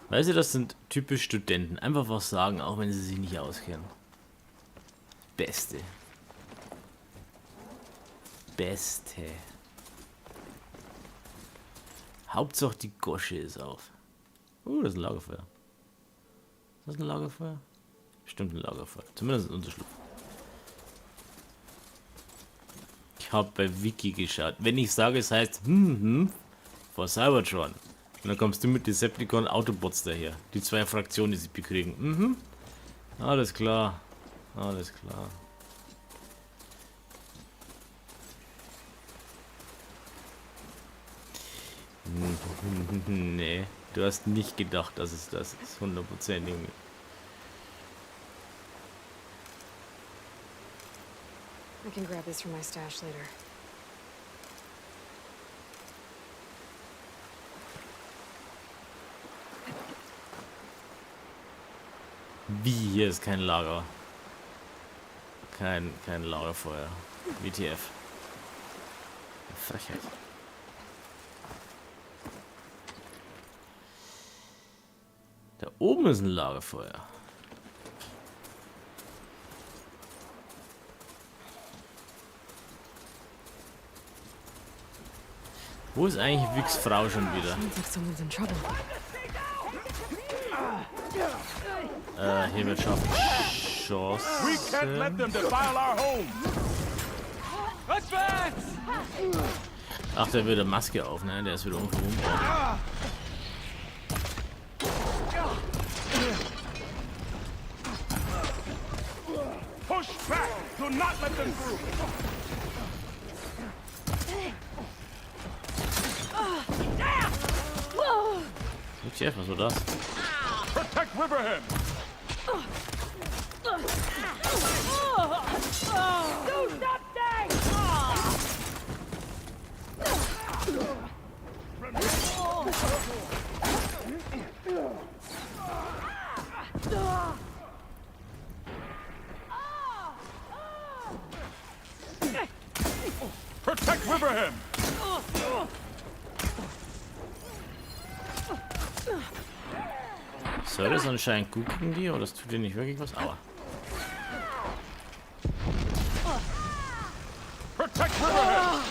Weißt du, das sind typisch Studenten. Einfach was sagen, auch wenn sie sich nicht auskennen. Beste. Beste. Hauptsache die Gosche ist auf. Das ist ein Lagerfeuer. Ist das ein Lagerfeuer? Bestimmt ein Lagerfeuer. Zumindest ein Unterschlupf. Ich habe bei Wiki geschaut. Wenn ich sage, es heißt vor Cybertron. Und dann kommst du mit Decepticon Autobots daher. Die 2 Fraktionen, die sich bekriegen. Alles klar. Alles klar. Nee, du hast nicht gedacht, dass es das ist. 100%. I can grab this from my stash later. Wie, hier ist kein Lager. Kein Lagerfeuer. WTF. Frechheit. Da oben ist ein Lagerfeuer. Wo ist eigentlich Vicks Frau schon wieder? Hier wird schaffen. Chance. Ach, der will eine Maske auf, ne? Der ist wieder umgerufen. Push back! Do not let them through! Chef, was war das? Protect Riverhead! Do something! Soll das anscheinend gut gegen die, oder das tut dir nicht wirklich was? Aua. Protect Riverhead!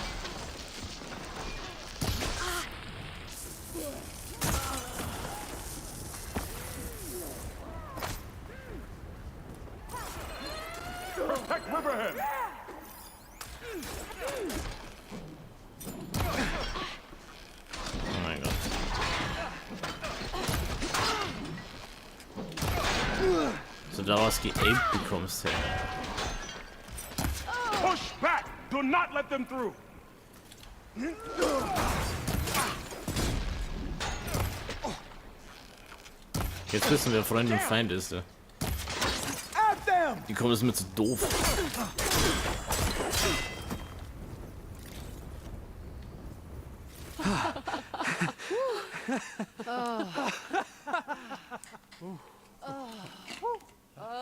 Protect Riverhead! Oh mein Gott. So daraus geaped bekommst, hey. Push back! Do not let them through! Jetzt wissen wir, wer Freund und Feind ist. Ja. Die kommen ist mir zu doof.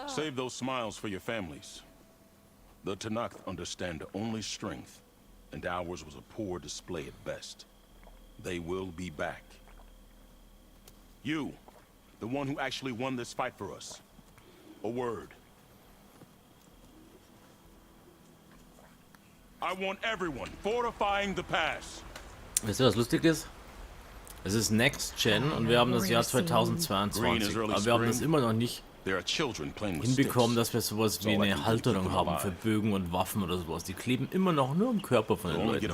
Save those smiles for your families. The Tanakh understand only strength, and ours was a poor display at best. They will be back. You, the one who actually won this fight for us. A word. I want everyone fortifying the pass. Weißt du, was lustig ist? Es ist Next Gen und wir haben das Jahr 2022, aber wir haben das immer noch nicht hinbekommen, dass wir sowas wie eine Halterung haben für Bögen und Waffen oder sowas. Die kleben immer noch nur am Körper von den Leuten.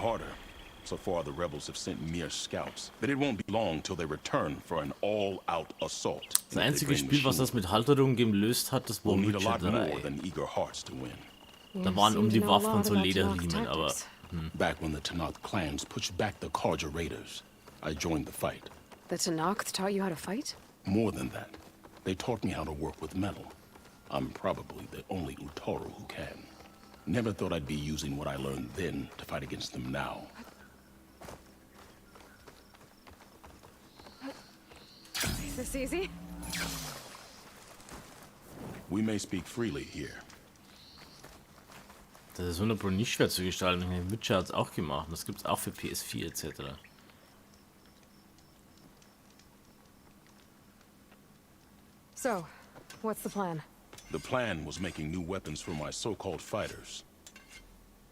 So far, the rebels have sent mere scouts, but it won't be long till they return for an all-out assault. Das einzige Spiel, was das mit Halterungen gelöst hat, das war Witcher 3. Da waren die Waffen so Lederriemen, aber... Back when the Tanakh clans pushed back the Karja raiders, I joined the fight. The Tanakh taught you how to fight? More than that, they taught me how to work with metal. I'm probably the only Utaru who can. Never thought I'd be using what I learned then to fight against them now. Is this easy? We may speak freely here. Das ist 100% nicht schwer zu gestalten. Witcher hat es auch gemacht. Das gibt es auch für PS4 etc. So, what's the plan? The plan was making new weapons for my so-called fighters.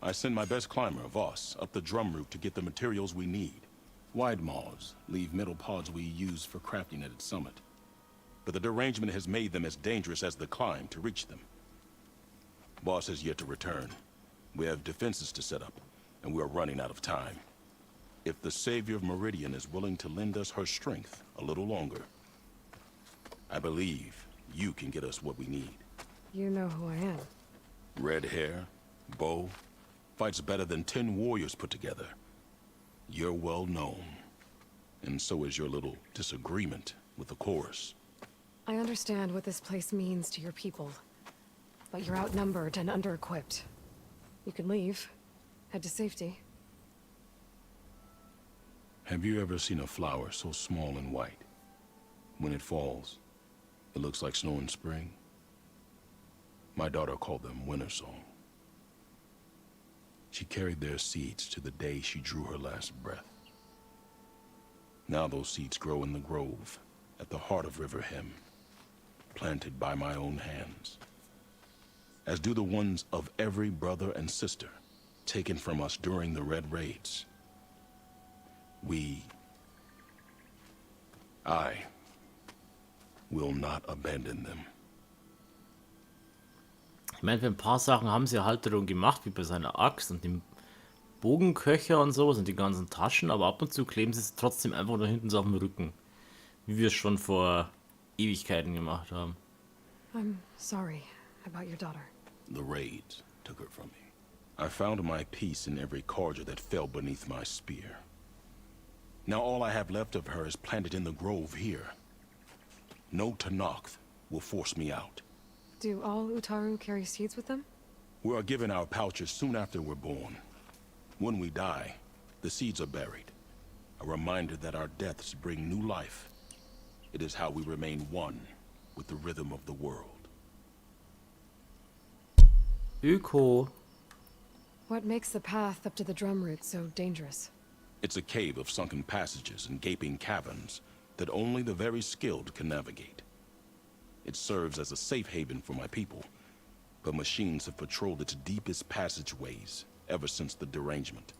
I send my best climber, Voss, up the drum route to get the materials we need. Wide maws leave metal pods we use for crafting at its summit. But the derangement has made them as dangerous as the climb to reach them. Boss has yet to return. We have defenses to set up, and we are running out of time. If the Savior of Meridian is willing to lend us her strength a little longer, I believe you can get us what we need. You know who I am. Red hair, bow, fights better than 10 warriors put together. You're well known, and so is your little disagreement with the chorus. I understand what this place means to your people, but you're outnumbered and under-equipped. You can leave, head to safety. Have you ever seen a flower so small and white? When it falls, it looks like snow in spring. My daughter called them winter song. She carried their seeds to the day she drew her last breath. Now those seeds grow in the grove, at the heart of River Hem, planted by my own hands. As do the ones of every brother and sister taken from us during the Red Raids. I will not abandon them. Ich meine, für ein paar Sachen haben sie Halterung gemacht, wie bei seiner Axt und dem Bogenköcher und so, und die ganzen Taschen, aber ab und zu kleben sie es trotzdem einfach da hinten so auf dem Rücken. Wie wir es schon vor Ewigkeiten gemacht haben. I'm sorry about your daughter. The raids took her from me. I found my peace in every Karja that fell beneath my spear. Now all I have left of her is planted in the grove here. No Tanakh will force me out. Do all Utaru carry seeds with them? We are given our pouches soon after we're born. When we die, the seeds are buried. A reminder that our deaths bring new life. It is how we remain one with the rhythm of the world. Öko. What makes the path up to the drum route so dangerous? It's a cave of sunken passages and gaping caverns that only the very skilled can navigate. It serves as a safe haven for my people, but machines have patrolled its deepest passageways ever since the derangement.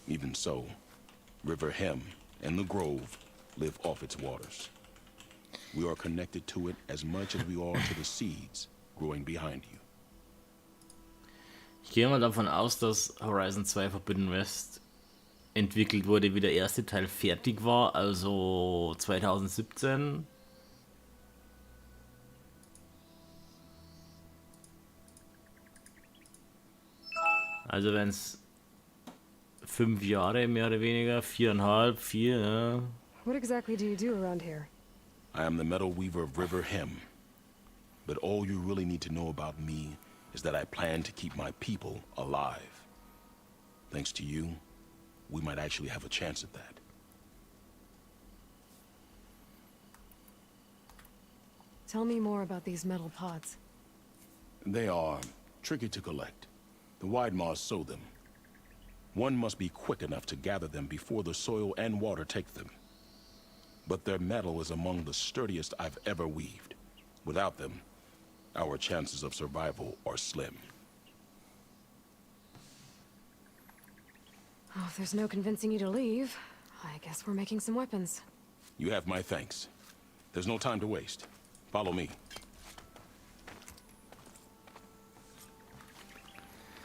Even so, River Hem and the Grove live off its waters. We are connected to it as much as we are to the seeds growing behind you. Ich gehe mal davon aus, dass Horizon 2 Forbidden West entwickelt wurde, wie der erste Teil fertig war, also 2017. Also wenn es 5 Jahre mehr oder weniger, 4,5, 4, ja. What exactly do you do around here? I am the metal weaver of River Hem. But all you really need to know about me is that I plan to keep my people alive. Thanks to you, we might actually have a chance at that. Tell me more about these metal pods. They are tricky to collect. The Widemaws sow them. One must be quick enough to gather them before the soil and water take them. But their metal is among the sturdiest I've ever weaved. Without them, our chances of survival are slim. Oh, if there's no convincing you to leave, I guess we're making some weapons. You have my thanks. There's no time to waste. Follow me.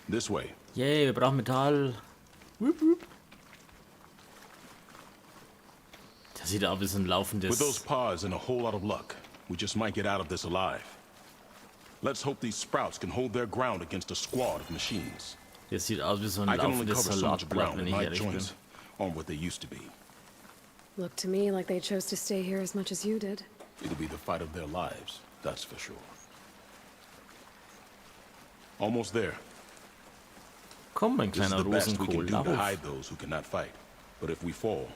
This way. Yay, wir brauchen Metall. Wup, wup. Das sieht aus wie so ein With those laufendes... pods and a whole lot of luck, we just might get out of this alive. Let's hope these sprouts can hold their ground against a squad of machines. Das sieht aus wie so ein I can only laufendes cover so much Salatblatt, ground, wenn and ich my ehrlich bin. joints aren't what they used to be. Look to me like they chose to stay here as much as you did. It'll be the fight of their lives, that's for sure. Almost there. Komm, mein This is kleiner the best we can Rosenkohl, do lauf to auf. hide those who cannot fight. But if we fall,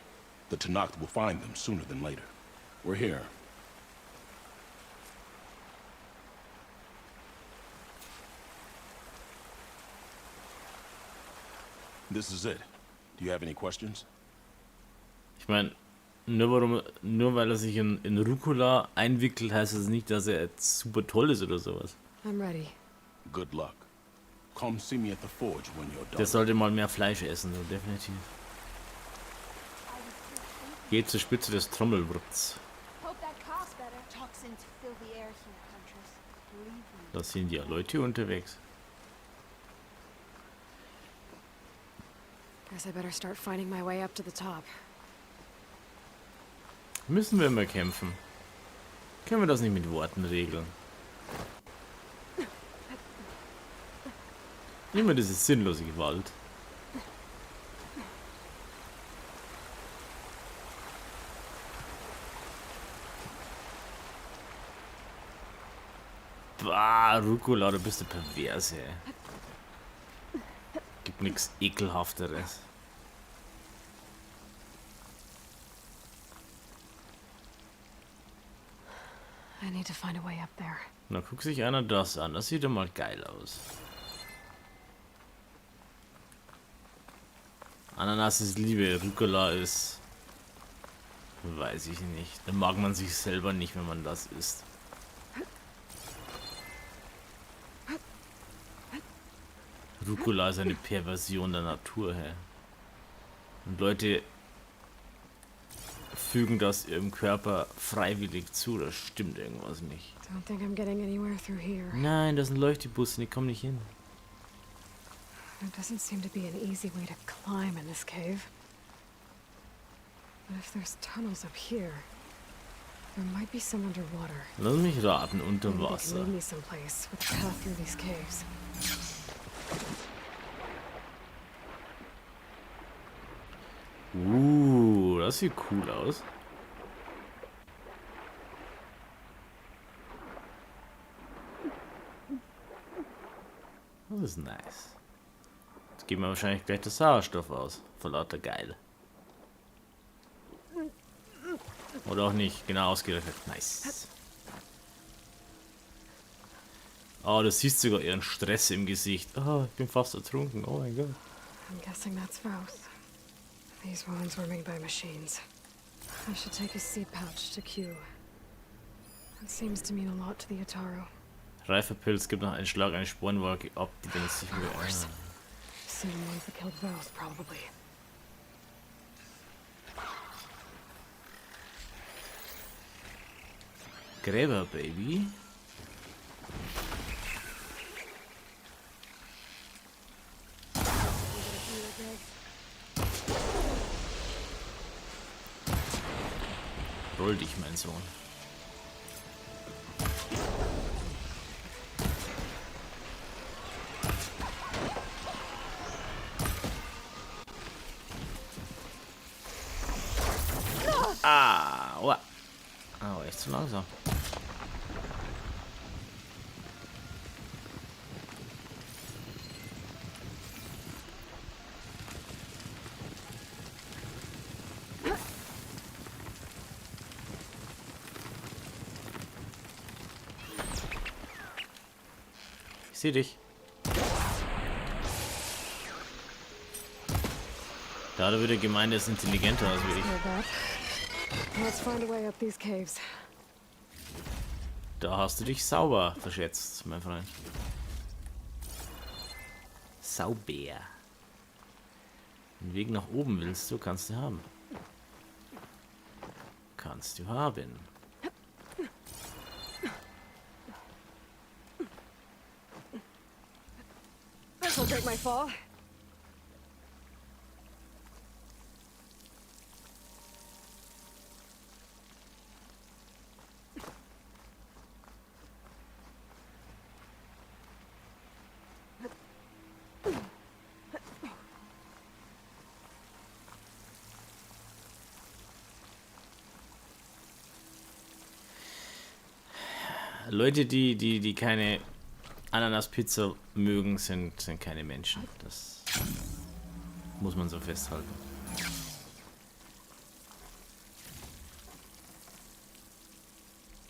the Tanakh will find them sooner than later. We're here. This is it. Do you have any questions? Ich meine, nur weil er sich in Rucola einwickelt, heißt das nicht, dass er jetzt super toll ist oder sowas. I'm ready. Good luck. Come see me at the forge when you're done. Der sollte mal mehr Fleisch essen, so definitiv. Geht zur Spitze des Trommelwurzs. Da sind ja Leute unterwegs. Guess I better start finding my way up to the top. Müssen wir immer kämpfen? Können wir das nicht mit Worten regeln? Immer diese sinnlose Gewalt. Bah, Rucola, du bist ein Perverse. Gibt nichts Ekelhafteres. I need to find a way up there. Na, guck sich einer das an. Das sieht doch mal geil aus. Ananas ist Liebe, Rucola ist... Weiß ich nicht. Da mag man sich selber nicht, wenn man das isst. Rucola ist eine Perversion der Natur, hä? Und Leute fügen das ihrem Körper freiwillig zu, das stimmt irgendwas nicht. Don't think I'm getting anywhere through here. Nein, das sind Leuchtebusse, die kommen nicht hin. There doesn't seem to be an easy way to climb in this cave. But if there's tunnels up here, there might be some underwater. Lass mich raten, unter Maybe they can Wasser. lead me someplace with a path through these caves. Das sieht cool aus. Das ist nice. Jetzt geben wir wahrscheinlich gleich das Sauerstoff aus. Vor lauter Geil. Oder auch nicht. Genau ausgerechnet. Nice. Oh, du siehst sogar ihren Stress im Gesicht. Oh, ich bin fast ertrunken. Oh mein Gott. I'm guessing that's both. These wounds were made by machines. I should take a seed pouch to Q. That seems to mean a lot to the Utaru. Reifer Pilz gibt noch einen Schlag, eine Sporenwolke ab, die benutzt sich wieder. Same ones that killed Vows, probably. Gräber, Baby. Roll dich, mein Sohn. Ah, aua. Ah, echt zu langsam. Ich sehe dich. Da hat er wieder gemeint, er ist intelligenter als ich. Let's find a way up these caves. Da hast du dich sauber verschätzt, mein Freund. Sauber. Den Weg nach oben willst du, kannst du haben. Kannst du haben. This'll break my fall. Leute, die keine Ananas-Pizza mögen, sind keine Menschen. Das muss man so festhalten.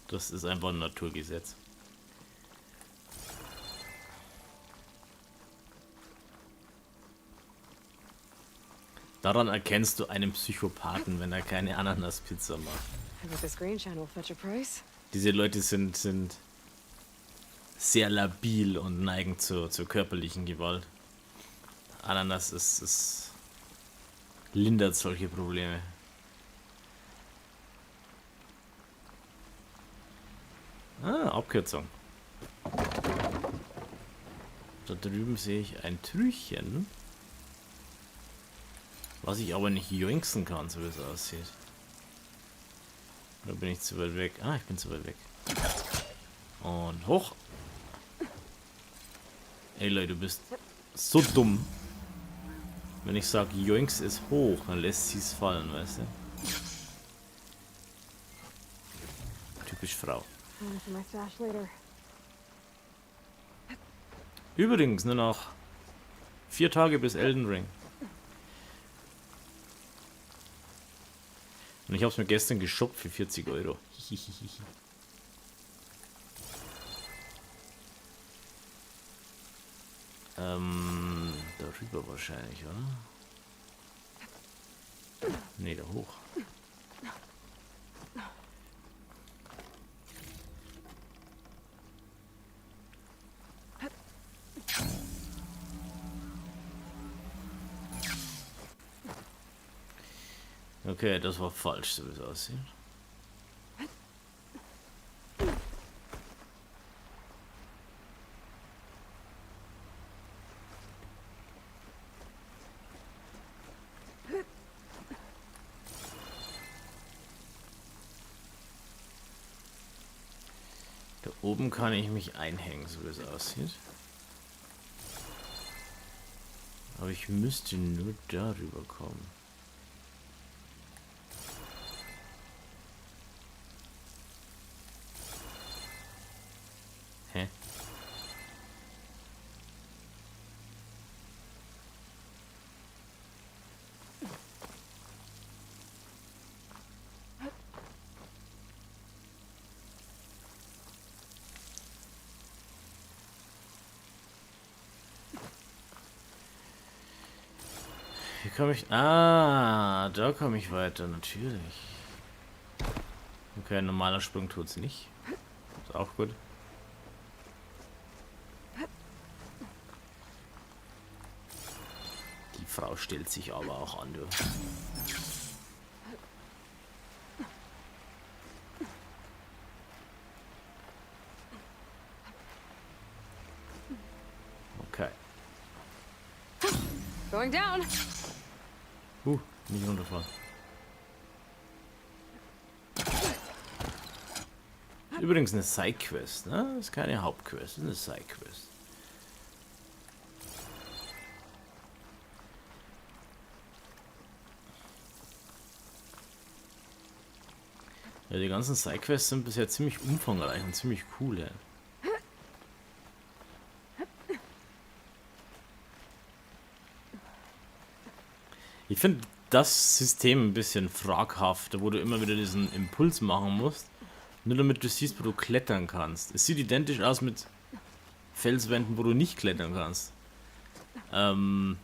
Das ist einfach ein Naturgesetz. Daran erkennst du einen Psychopathen, wenn er keine Ananas-Pizza macht. I bet this green shine will fetch a price. Diese Leute sind sehr labil und neigen zur körperlichen Gewalt. Ananas ist lindert solche Probleme. Ah, Abkürzung. Da drüben sehe ich ein Türchen, was ich aber nicht joinksen kann, so wie es aussieht. Oder bin ich zu weit weg? Ah, ich bin zu weit weg. Und hoch. Ey Leute, du bist so dumm. Wenn ich sage, Joinks ist hoch, dann lässt sie es fallen, weißt du? Typisch Frau. Übrigens, nur noch 4 Tage bis Elden Ring. Und ich habe es mir gestern geshoppt für 40 Euro. Darüber wahrscheinlich, oder? Nee, da hoch. Okay, das war falsch, so wie es aussieht. Da oben kann ich mich einhängen, so wie es aussieht. Aber ich müsste nur darüber kommen. Hä? Hier komme ich... Ah, da komme ich weiter, natürlich. Okay, ein normaler Sprung tut's nicht. Auch gut. Die Frau stellt sich aber auch an, du. Okay. Going down. Nicht runterfahren. Übrigens eine Side-Quest, ne? Das ist keine Hauptquest, das ist eine Side-Quest. Ja, die ganzen Side-Quests sind bisher ziemlich umfangreich und ziemlich cool, ja. Ich finde das System ein bisschen fraghaft, wo du immer wieder diesen Impuls machen musst, nur damit du siehst, wo du klettern kannst. Es sieht identisch aus mit Felswänden, wo du nicht klettern kannst. Warum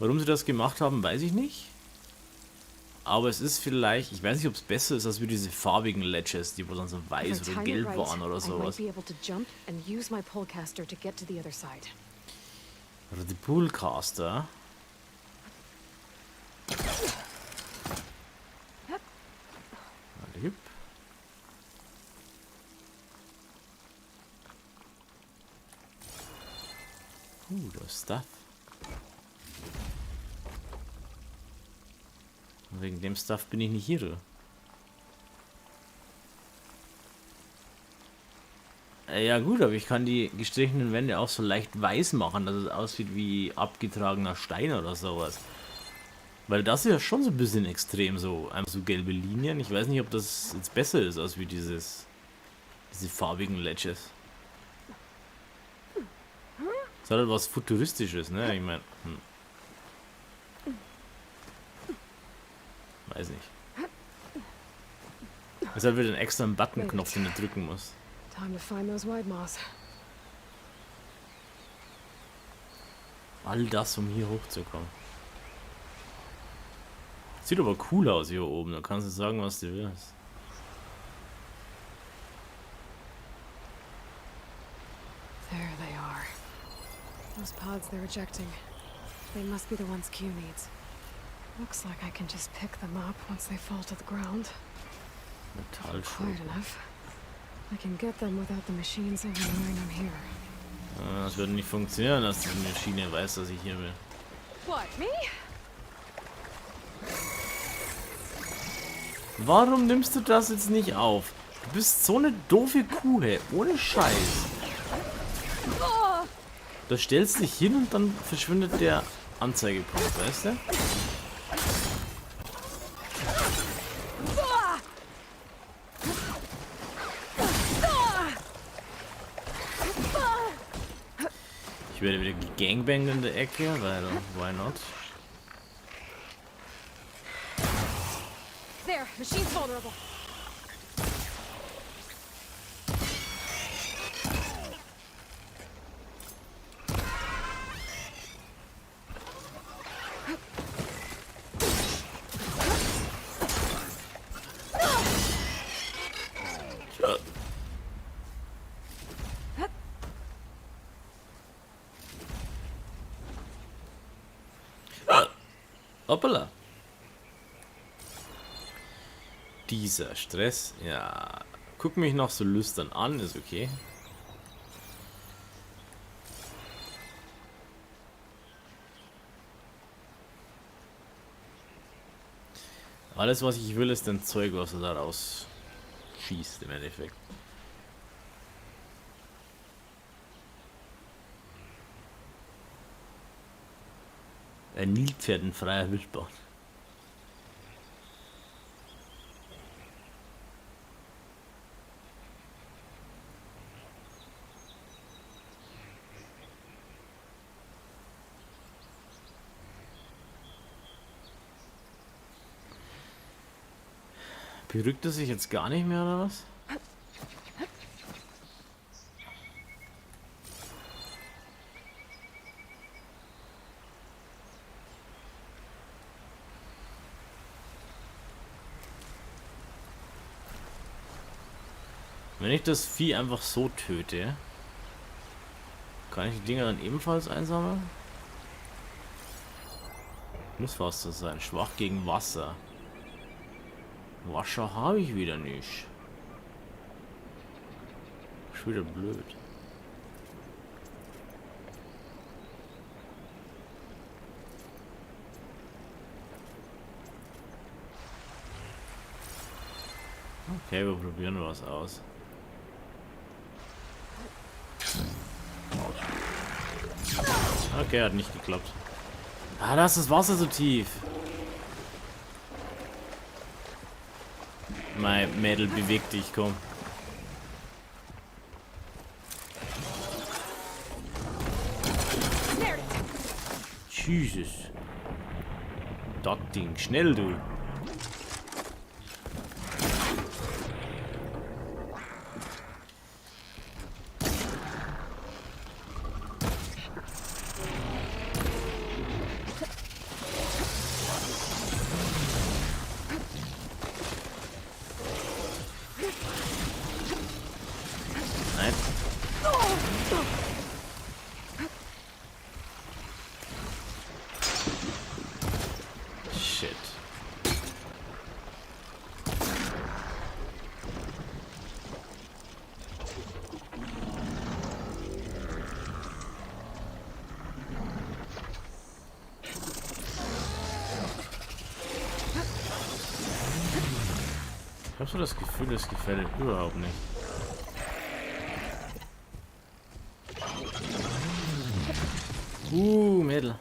sie das gemacht haben, weiß ich nicht. Aber es ist vielleicht, ich weiß nicht, ob es besser ist als wie diese farbigen Ledges, die wo dann so weiß oder gelb waren oder sowas. Oder die Poolcaster. Hüpp. Das Stuff. Wegen dem Stuff bin ich nicht hier. Ja gut, aber ich kann die gestrichenen Wände auch so leicht weiß machen, dass es aussieht wie abgetragener Stein oder sowas. Weil das ist ja schon so ein bisschen extrem, so einfach so gelbe Linien. Ich weiß nicht, ob das jetzt besser ist, als wie diese farbigen Ledges. Das hat halt was Futuristisches, ne? Ich meine, weiß nicht. Es hat wieder einen extra Button-Knopf, den du drücken musst. Time to find those white moths. All das, um hier hochzukommen. Sieht aber cool aus hier oben, da kannst du sagen, was du willst. There they are. Those pods they're ejecting. They must be the ones Q needs. Looks like I can just pick them up once they fall to the ground. Metallschuhe. Quiet enough. I can get them without the machines even knowing I'm here. Das würde nicht funktionieren, dass die Maschine weiß, dass ich hier bin. What, me? Warum nimmst du das jetzt nicht auf? Du bist so eine doofe Kuh, hey. Ohne Scheiß. Da stellst du dich hin und dann verschwindet der Anzeigepunkt, weißt du? Ich werde wieder gegangbangt in der Ecke, weil, why not? There, machine's vulnerable. Hoppala. Dieser Stress, ja. Guck mich noch so lüstern an, ist okay. Alles, was ich will, ist ein Zeug, was er da raus schießt im Endeffekt. Ein Nilpferd in freier Wildbahn. Berückt er sich jetzt gar nicht mehr, oder was? Wenn ich das Vieh einfach so töte, kann ich die Dinger dann ebenfalls einsammeln? Muss Wasser sein. Schwach gegen Wasser. Wasser habe ich wieder nicht. Ist wieder blöd. Okay, wir probieren was aus. Okay, hat nicht geklappt. Ah, da ist das Wasser so tief. Mein Mädel, beweg dich, komm. Jesus. Das Ding, schnell du. Nein. Shit. Ich habe so das Gefühl, es gefällt ihm überhaupt nicht. Mädel.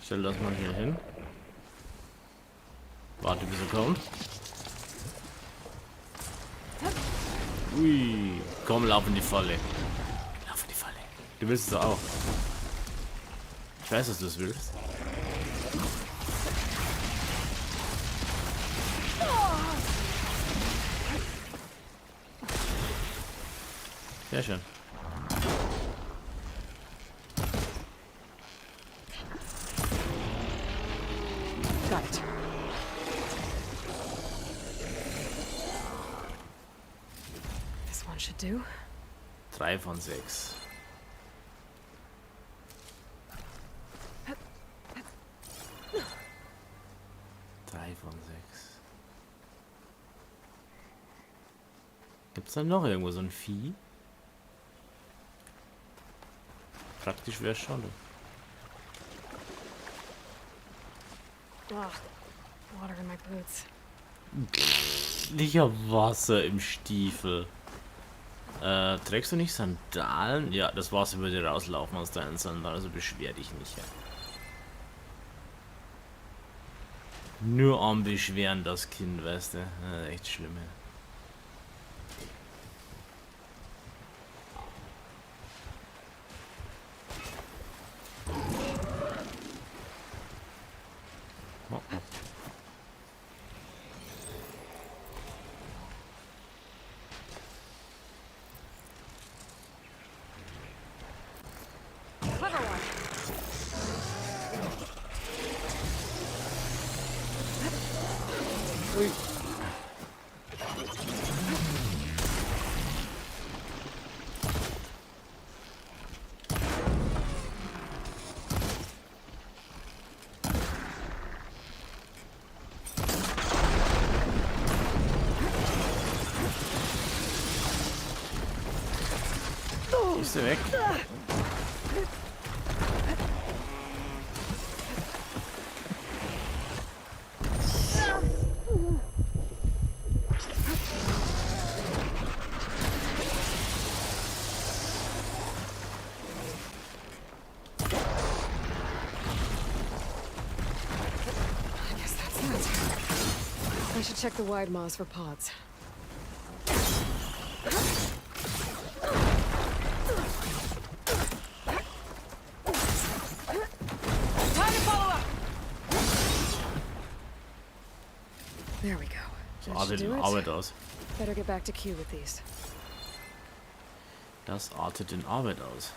Stell das mal hier hin. Warte, bis er kommt. Ui. Komm, lauf in die Falle. Lauf in die Falle. Du willst es auch. Ich weiß, dass du es willst. Sehr schön. Got it. This one should do. 3 von 6. Gibt's da noch irgendwo so ein Vieh? Praktisch wäre schon. Ah, water in my boots. Ich hab Wasser im Stiefel. Trägst du nicht Sandalen? Ja, das Wasser würde rauslaufen aus deinen Sandalen, also beschwer dich nicht. Ja. Nur am Beschweren das Kind, weißt du. Echt schlimm, ja. Oh, oh. Clever one. Ui. Ist er weg? I guess that's that. I should check the wide maws for pods. Time to follow up. There we go. So That should artet do in it. Arbeit aus. Better get back to Q with these. Das artet in Arbeit aus.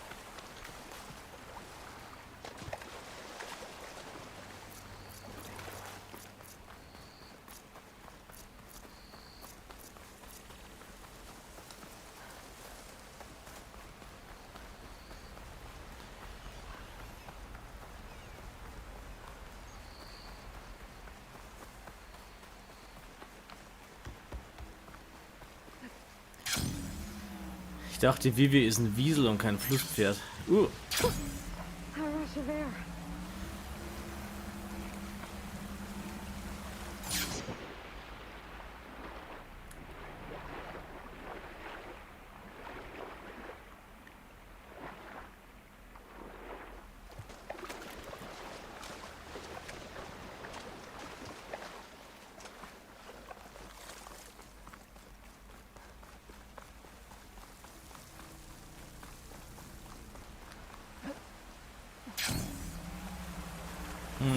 dachte, Vivi ist ein Wiesel und kein Flusspferd. A rush of air.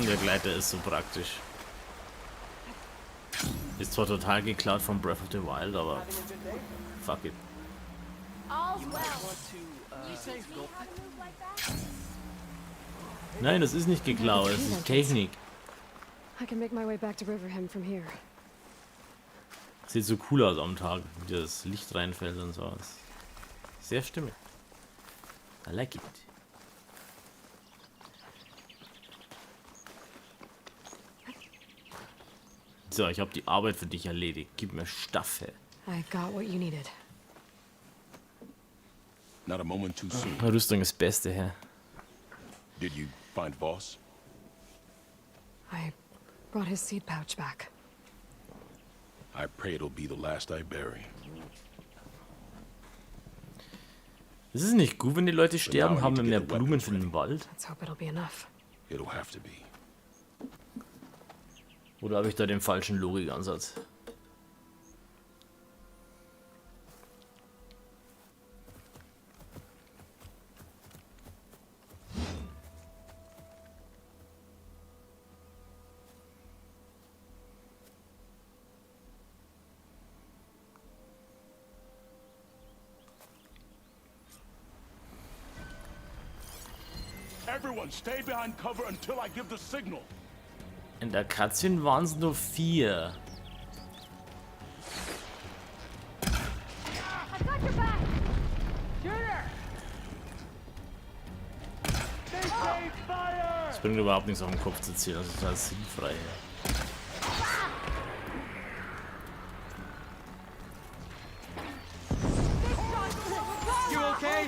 Der Gleiter ist so praktisch. Ist zwar total geklaut von Breath of the Wild, aber fuck it. Nein, das ist nicht geklaut, das ist Technik. I can make my way back to Riverham from here. Sieht so cool aus am Tag, wie das Licht reinfällt und so. Sehr stimmig. I like it. So, ich habe die Arbeit für dich erledigt. Gib mir Staffe. I got what you needed. Not a moment too soon. Rüstung ist Beste, Herr. Did you find Voss? I brought his seed pouch back. I pray it'll be the last I bury. Ist es nicht gut, wenn die Leute sterben? Haben wir mehr Blumen für den Wald? Let's hope it'll be enough. It'll have to be. Oder habe ich da den falschen Logikansatz? Everyone, stay behind cover until I give the signal. In der Cutscene waren es nur 4. Es bringt überhaupt nichts auf den Kopf zu zielen, das ist total sinnfrei. You okay?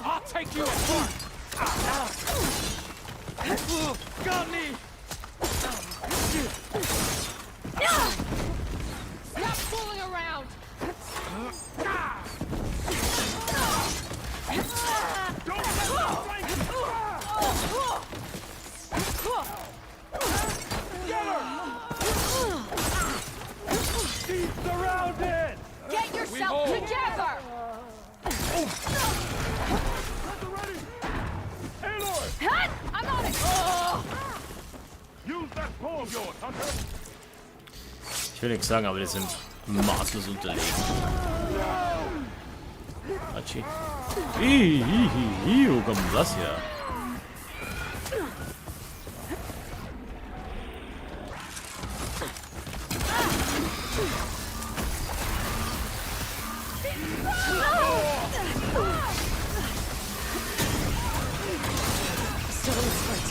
I'll take you apart. Got me. Stop fooling around! She's surrounded! Get yourself together! Aloy! Hut! I'm on it! Use that pole of yours, Hunter! Ich will nichts sagen, aber die sind maßlos unterlegen. Hatschi. Wo kommt denn das her? Still in its fight.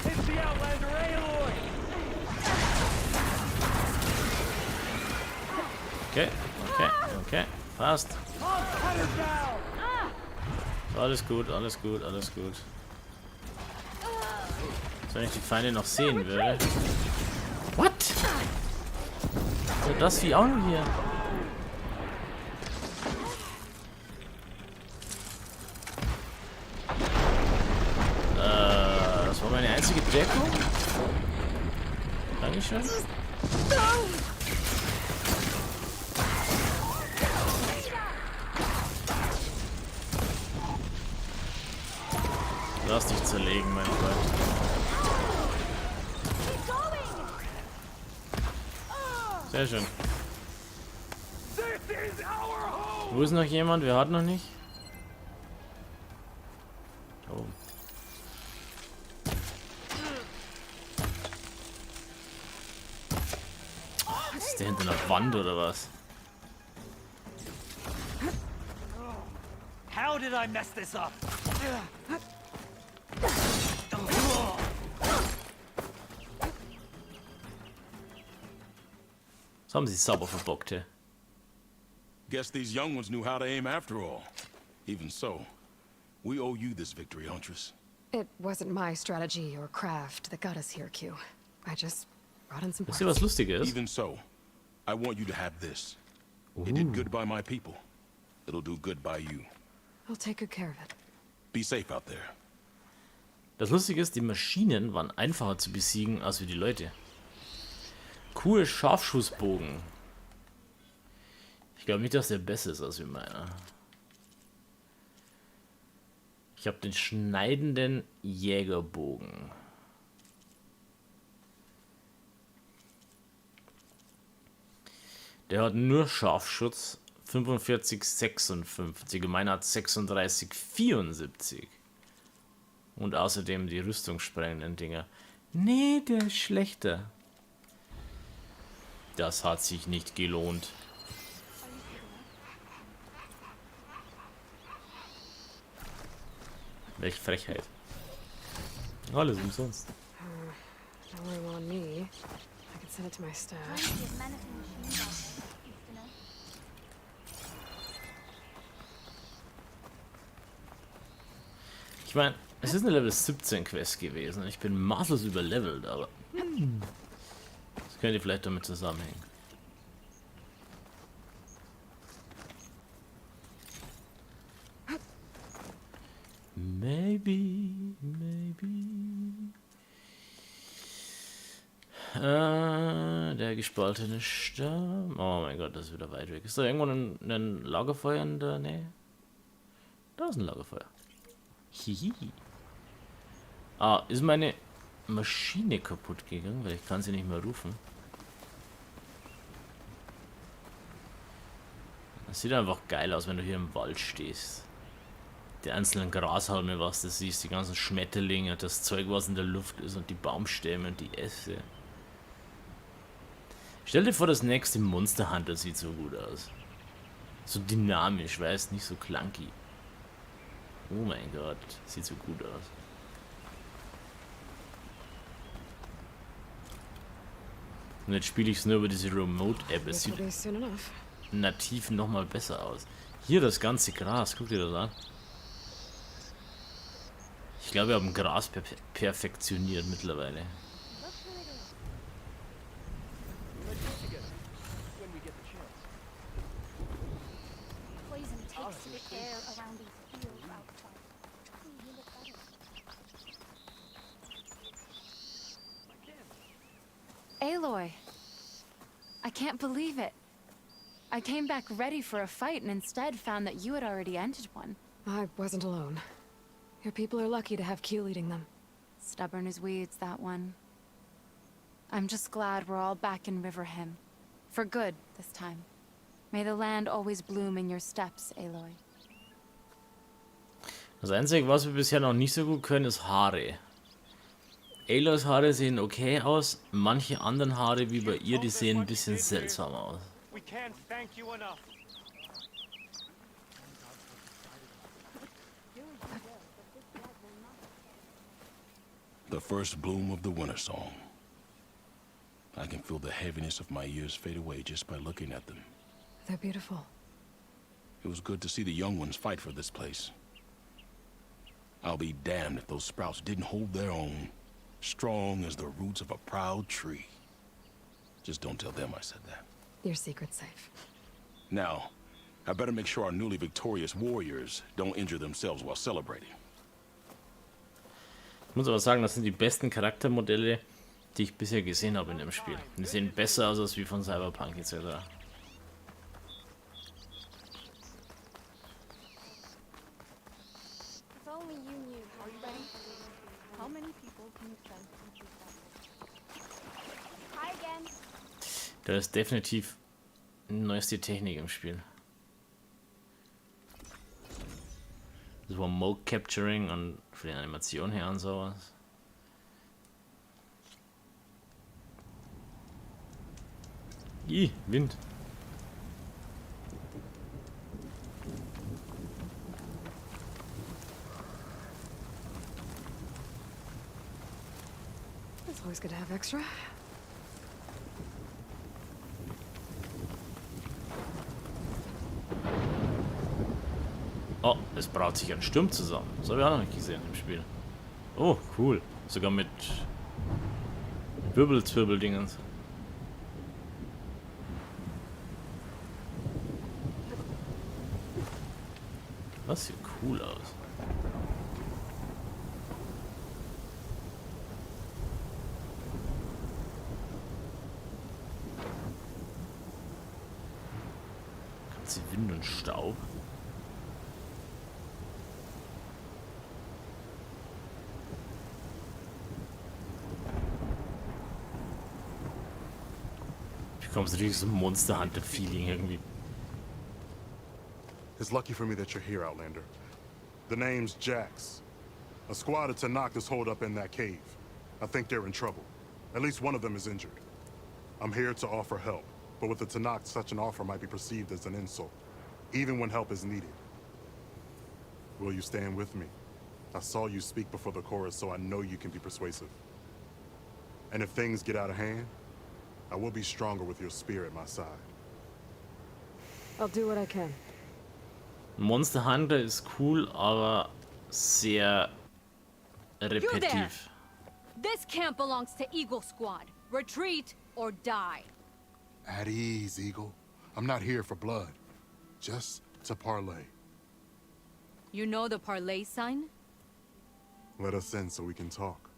It's the Outlander, Aloy! Okay, passt. Cut her down! Alles gut, alles gut, alles gut. Wenn ich die Feinde noch sehen würde. What? So, das wie auch noch hier. Das war meine einzige Deckung. Dankeschön. Lass dich zerlegen, mein Freund. Sehr schön. Wo ist noch jemand? Wer hat noch nicht? Oh. Was ist Ist der hinter einer Wand oder was? How did I mess this up? Das haben sie sauber verbockt, ja. Guess these young ones knew how to aim after all. Even so, we owe you this victory, Huntress. It wasn't my strategy or craft that got us here, Q. I just brought in some Wisst parts. ihr, was lustig ist? Even so, I want you to have this. It did good by my people. It'll do good by you. I'll take good care of it. Be safe out there. Das Lustige ist, die Maschinen waren einfacher zu besiegen als wie die Leute. Cool, Scharfschussbogen. Ich glaube nicht, dass der besser ist als wie meiner. Ich habe den schneidenden Jägerbogen. Der hat nur Scharfschutz 45, 56. Meiner hat 36, 74. Und außerdem die rüstungssprengenden Dinger. Nee, der ist schlechter. Das hat sich nicht gelohnt. Welche Frechheit. Alles umsonst. No room on me. I can send it to my staff. Ich meine, es ist eine Level 17 Quest gewesen. Ich bin maßlos überlevelt, aber das könnte vielleicht damit zusammenhängen. Maybe. Der gespaltene Stamm. Oh mein Gott, das ist wieder weit weg. Ist da irgendwo ein Lagerfeuer in der Nähe? Da ist ein Lagerfeuer. Hihi. Ah, ist meine Maschine kaputt gegangen, weil ich kann sie nicht mehr rufen. Das sieht einfach geil aus, wenn du hier im Wald stehst. Die einzelnen Grashalme, was du siehst, die ganzen Schmetterlinge, das Zeug, was in der Luft ist und die Baumstämme und die Äste. Stell dir vor, das nächste Monster Hunter sieht so gut aus. So dynamisch, weißt, nicht so clunky. Oh mein Gott, sieht so gut aus. Und jetzt spiele ich es nur über diese Remote-App. Es sieht nativ nochmal besser aus. Hier das ganze Gras, guck dir das an. Ich glaube, wir haben Gras perfektioniert mittlerweile. Aloy, I can't believe it. I came back ready for a fight and instead found that you had already ended one. I wasn't alone. Your people are lucky to have Q leading them. Stubborn as weeds, that one. I'm just glad we're all back in Riverhim. For good, this time. May the land always bloom in your steps, Aloy. Das Einzige, was wir bisher noch nicht so gut können, ist Haare. Aloys Haare sehen okay aus, manche anderen Haare wie bei ihr, die sehen ein bisschen seltsam aus. We can't thank you enough. The first bloom of the winter song. I can feel the heaviness of my years fade away just by looking at them. They're beautiful. It was good to see the young ones fight for this place. I'll be damned if those sprouts didn't hold their own. Strong as the roots of a proud tree. Just don't tell them I said that. Your secret's safe. Now, I better make sure our newly victorious warriors don't injure themselves while celebrating. Ich muss aber sagen, das sind die besten Charaktermodelle, die ich bisher gesehen habe in dem Spiel. Die sehen besser aus als wie von Cyberpunk etc. Da ist definitiv neueste Technik im Spiel. So Mode Capturing und für die Animation her und sowas. Ih, Wind. It's always good to have extra. Oh, es braut sich ein Sturm zusammen. Das habe ich auch noch nicht gesehen im Spiel. Oh, cool. Sogar mit Wirbelzwirbeldingens. Das sieht cool aus. Ganz Wind und Staub. Ich komme so richtig so Monster Hunter Feeling irgendwie. It's lucky for me that you're here, Outlander. The name's Jax. A squad of Tanakh is holed up in that cave. I think they're in trouble. At least one of them is injured. I'm here to offer help, but with the Tanakh, such an offer might be perceived as an insult, even when help is needed. Will you stand with me? I saw you speak before the chorus, so I know you can be persuasive. And if things get out of hand, I will be stronger with your spear at my side. I'll do what I can. Monster Hunter ist cool, aber sehr You there! repetitiv. This camp belongs to Eagle Squad. Retreat or die. At ease, Eagle. I'm not here for blood. Just to parlay. You know the parlay sign? Let us in so we can talk.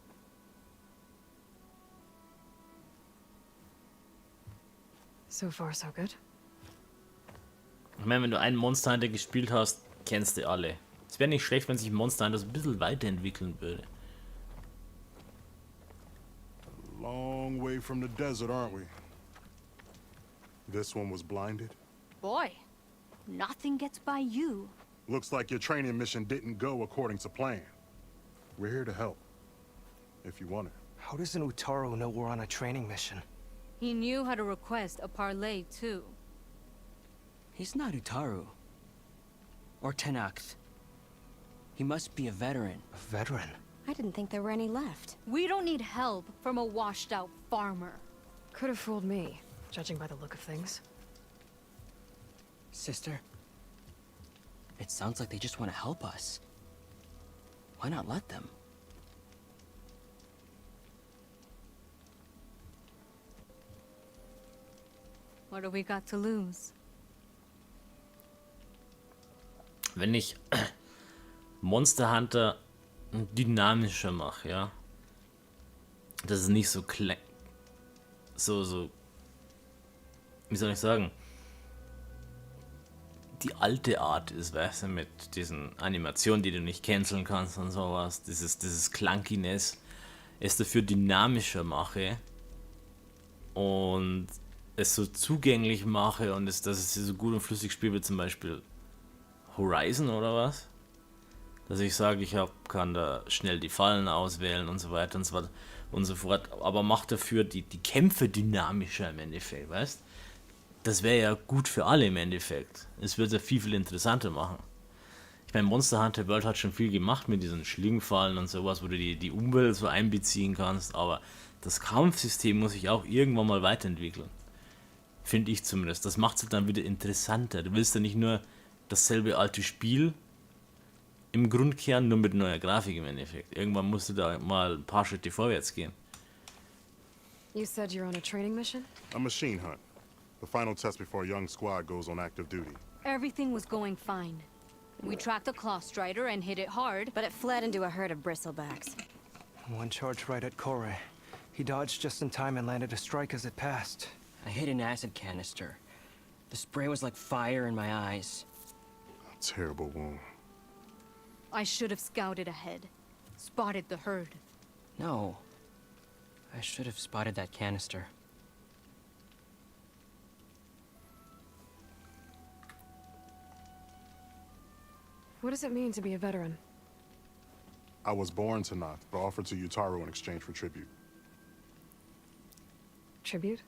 So far, so good. Ich meine, wenn du einen Monster Hunter gespielt hast, kennst du alle. Es wäre nicht schlecht, wenn sich Monster Hunter so ein bisschen weiterentwickeln würde. Long way from the desert, aren't we? This one was blinded? Boy, nothing gets by you. Looks like your training mission didn't go according to plan. We're here to help, if you want it. How does an Utaru know we're on a training mission? He knew how to request a parlay, too. He's not Utaru. Or Tenakth. He must be a veteran. A veteran? I didn't think there were any left. We don't need help from a washed-out farmer. Could have fooled me, judging by the look of things. Sister, it sounds like they just want to help us. Why not let them? What do we got to lose? Wenn ich Monster Hunter dynamischer mache, ja, dass es nicht so wie soll ich sagen, die alte Art ist, weißt du, mit diesen Animationen, die du nicht canceln kannst und sowas, dieses Clunkiness, es dafür dynamischer mache und es so zugänglich mache und dass es so gut und flüssig spielt, wie zum Beispiel Horizon oder was? Dass ich sage, kann da schnell die Fallen auswählen und so weiter und so fort, aber macht dafür die Kämpfe dynamischer im Endeffekt, weißt? Das wäre ja gut für alle im Endeffekt. Es würde es ja viel interessanter machen. Ich meine, Monster Hunter World hat schon viel gemacht mit diesen Schlingfallen und sowas, wo du die Umwelt so einbeziehen kannst, aber das Kampfsystem muss sich auch irgendwann mal weiterentwickeln. Finde ich zumindest. Das macht es dann wieder interessanter. Du willst ja nicht nur dasselbe alte Spiel im Grundkern, nur mit neuer Grafik im Endeffekt. Irgendwann musst du da mal ein paar Schritte vorwärts gehen. You said you're on a training mission? A machine hunt. The final test before a young squad goes on active duty. Everything was going fine. We tracked a claw strider and hit it hard, But it fled into a herd of bristlebacks. One charge right at Kore. He dodged just in time and landed a strike as it passed. I hit an acid canister. The spray was like fire in my eyes. A terrible wound. I should have scouted ahead. Spotted the herd. No. I should have spotted that canister. What does it mean to be a veteran? I was born to Nakh, but offered to Utaru in exchange for tribute. Tribute?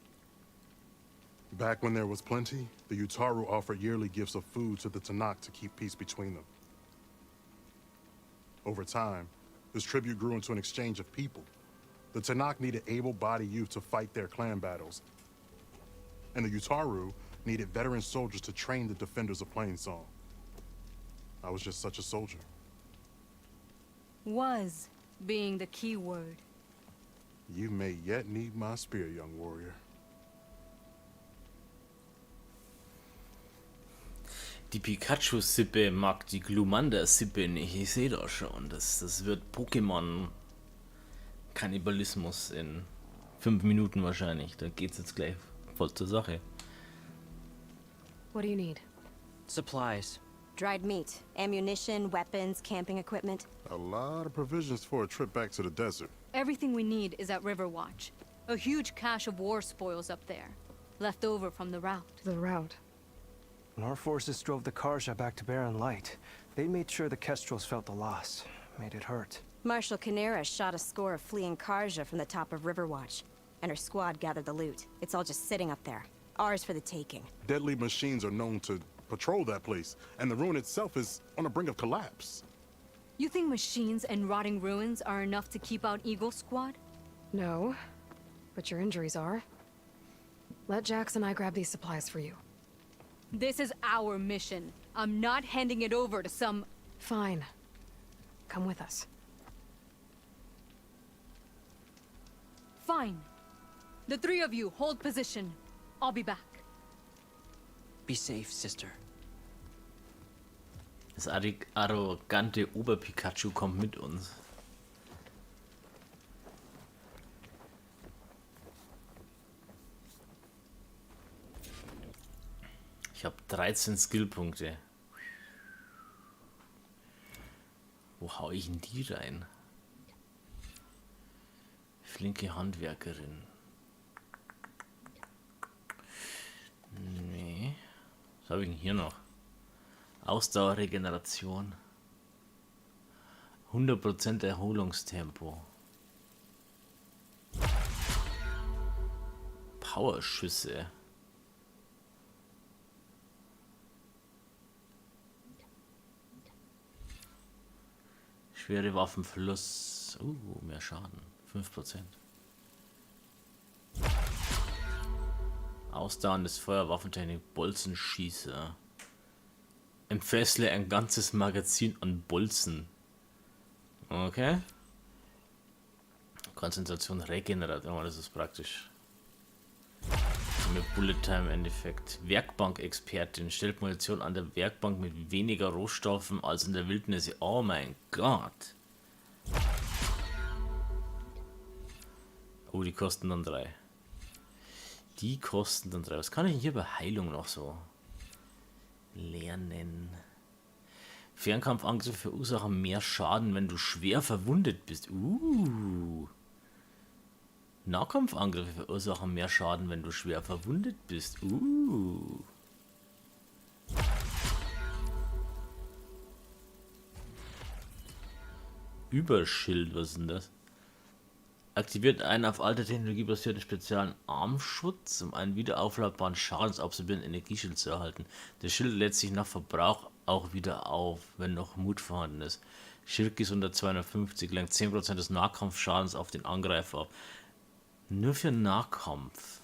Back when there was plenty, the Utaru offered yearly gifts of food to the Tanakh to keep peace between them. Over time, this tribute grew into an exchange of people. The Tanakh needed able-bodied youth to fight their clan battles, and the Utaru needed veteran soldiers to train the defenders of Plainsong. I was just such a soldier. Was being the key word. You may yet need my spear, young warrior. Die Pikachu-Sippe mag die Glumanda-Sippe nicht. Ich sehe das schon. Das wird Pokémon-Kannibalismus in 5 Minuten wahrscheinlich. Da geht's jetzt gleich voll zur Sache. What do you need? Supplies. Dried meat, ammunition, weapons, camping equipment. A lot of provisions for a trip back to the desert. Everything we need is at Riverwatch. A huge cache of war spoils up there. Left over from the route. The route. When our forces drove the Karja back to Barren Light, they made sure the Kestrels felt the loss. Made it hurt. Marshal Canera shot a score of fleeing Karja from the top of Riverwatch, and her squad gathered the loot. It's all just sitting up there. Ours for the taking. Deadly machines are known to patrol that place, and the ruin itself is on the brink of collapse. You think machines and rotting ruins are enough to keep out Eagle Squad? No, but your injuries are. Let Jax and I grab these supplies for you. This is our mission. I'm not handing it over to some... Fine. Come with us. Fine. The 3 of you hold position. I'll be back. Be safe, sister. Das arrogante Ober-Pikachu kommt mit uns. Ich habe 13 Skillpunkte. Wo hau ich denn die rein? Flinke Handwerkerin. Nee. Was habe ich denn hier noch? Ausdauerregeneration. 100% Erholungstempo. Powerschüsse. Schwere Waffenverlust. Mehr Schaden. 5%. Ausdauerndes Feuer, Waffentechnik, Bolzenschießer. Entfessle ein ganzes Magazin an Bolzen. Okay. Konzentration, Regeneration, oh, das ist praktisch. Mit Bullet Time im Endeffekt. Werkbank-Expertin stellt Munition an der Werkbank mit weniger Rohstoffen als in der Wildnis. Oh mein Gott. Oh, die kosten dann 3. Die kosten dann 3. Was kann ich denn hier bei Heilung noch so lernen? Fernkampfangriffe verursachen mehr Schaden, wenn du schwer verwundet bist. Nahkampfangriffe verursachen mehr Schaden, wenn du schwer verwundet bist. Überschild, was ist denn das? Aktiviert einen auf alte Technologie basierten speziellen Armschutz, um einen wiederaufladbaren schadensabsorbierenden Energieschild zu erhalten. Der Schild lädt sich nach Verbrauch auch wieder auf, wenn noch Mut vorhanden ist. Schild ist unter 250, lenkt 10% des Nahkampfschadens auf den Angreifer ab. Nur für Nahkampf.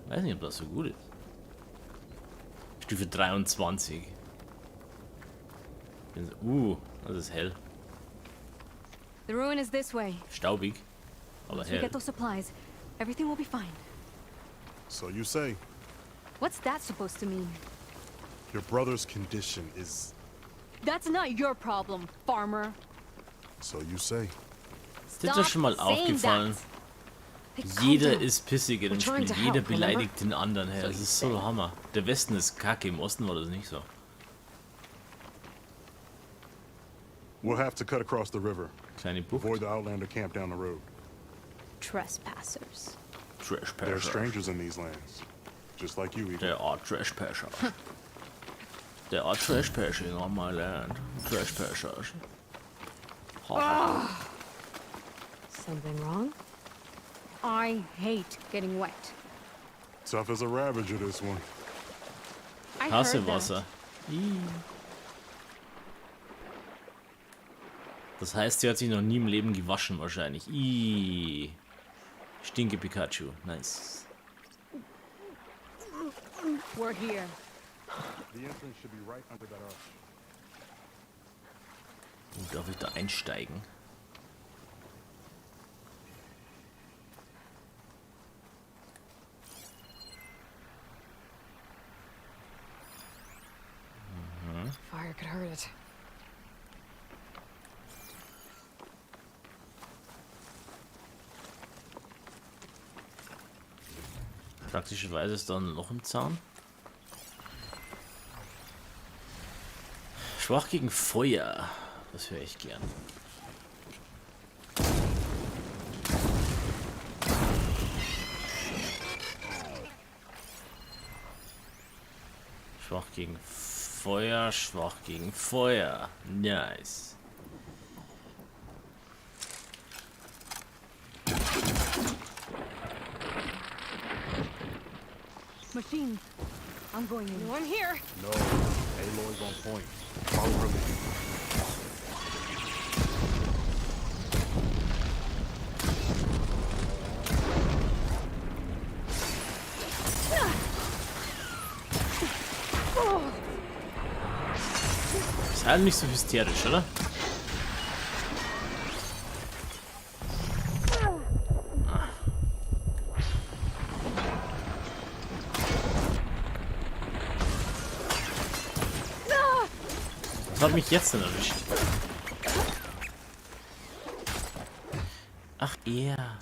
Weiß nicht, ob das so gut ist. Stufe 23. Das ist hell. The ruin is this way. Staubig, aber Once we hell. get those supplies, everything will be fine. So you say. What's that supposed to mean? Your brother's condition is... That's not your problem, farmer. So you say. Ist dir das schon mal aufgefallen? Jeder ist pissig in dem Spiel. Jeder beleidigt den anderen. Hey, das ist so Hammer. Der Westen ist kacke, im Osten war das nicht so. We'll have to cut across the river. Kleine Bucht. Avoid the Outlander camp down the road. Trespassers. There are strangers in these lands. Just like you, Evil. There are trespassers. There are trespassing on my land. Trespassers. Something wrong? I hate getting wet. Tough as a Ravager, this one. I Hasse heard that. Wasser. Ih. Das heißt, sie hat sich noch nie im Leben gewaschen wahrscheinlich. Ih. Stinke Pikachu. Nice. We're here. The entrance should be right under that arch. Darf ich da einsteigen? Fire could hurt it. Praktischerweise ist da noch ein Zaun. Schwach gegen Feuer. Das höre ich gern. Schwach gegen Feuer, schwach gegen Feuer. Nice. Machine. I'm going in. No one here. No, Aloy's on point. Follow her lead. Ist halt nicht so hysterisch, oder? Was hat mich jetzt denn erwischt? Ach, er.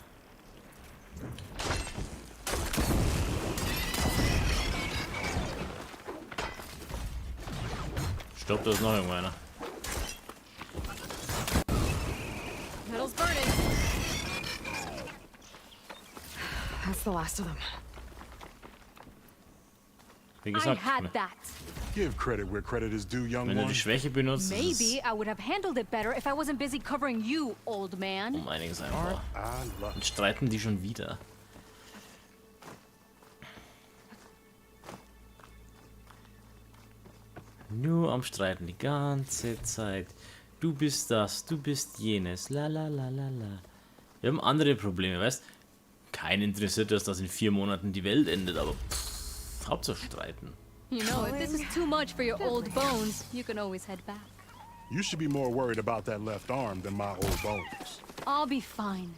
Stopp, da ist noch irgendeiner. Metal's burning. That's the last of them. Wie I gesagt, had that. Give credit where credit is due, young wenn du one. die Schwäche benutzt, ist Maybe es I would have handled it better if I wasn't busy covering you, old man. um einiges einfacher. I love Und streiten die schon wieder. Nur am Streiten die ganze Zeit. Du bist das, du bist jenes. La la la la la. Wir haben andere Probleme, weißt? Kein interessiert das, dass in 4 Monaten die Welt endet, aber Hauptsache streiten. You know, if this is too much for your old bones, you can always head back. You should be more worried about that left arm than my old bones. I'll be fine.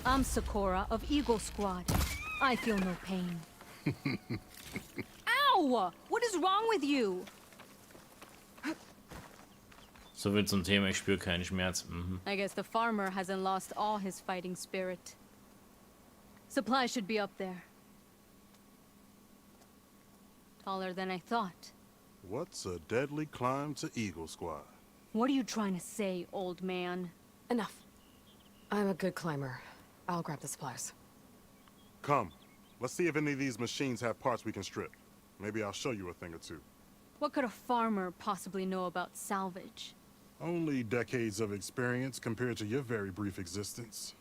I'm Sakura of Eagle Squad. I feel no pain. Ow! What is wrong with you? So viel zum Thema, ich spüre keinen Schmerz. Mhm. I guess the farmer hasn't lost all his fighting spirit. Supplies should be up there. Taller than I thought. What's a deadly climb to Eagle Squad? What are you trying to say, old man? Enough. I'm a good climber. I'll grab the supplies. Come, let's see if any of these machines have parts we can strip. Maybe I'll show you a thing or two. What could a farmer possibly know about salvage? Only decades of experience compared to your very brief existence.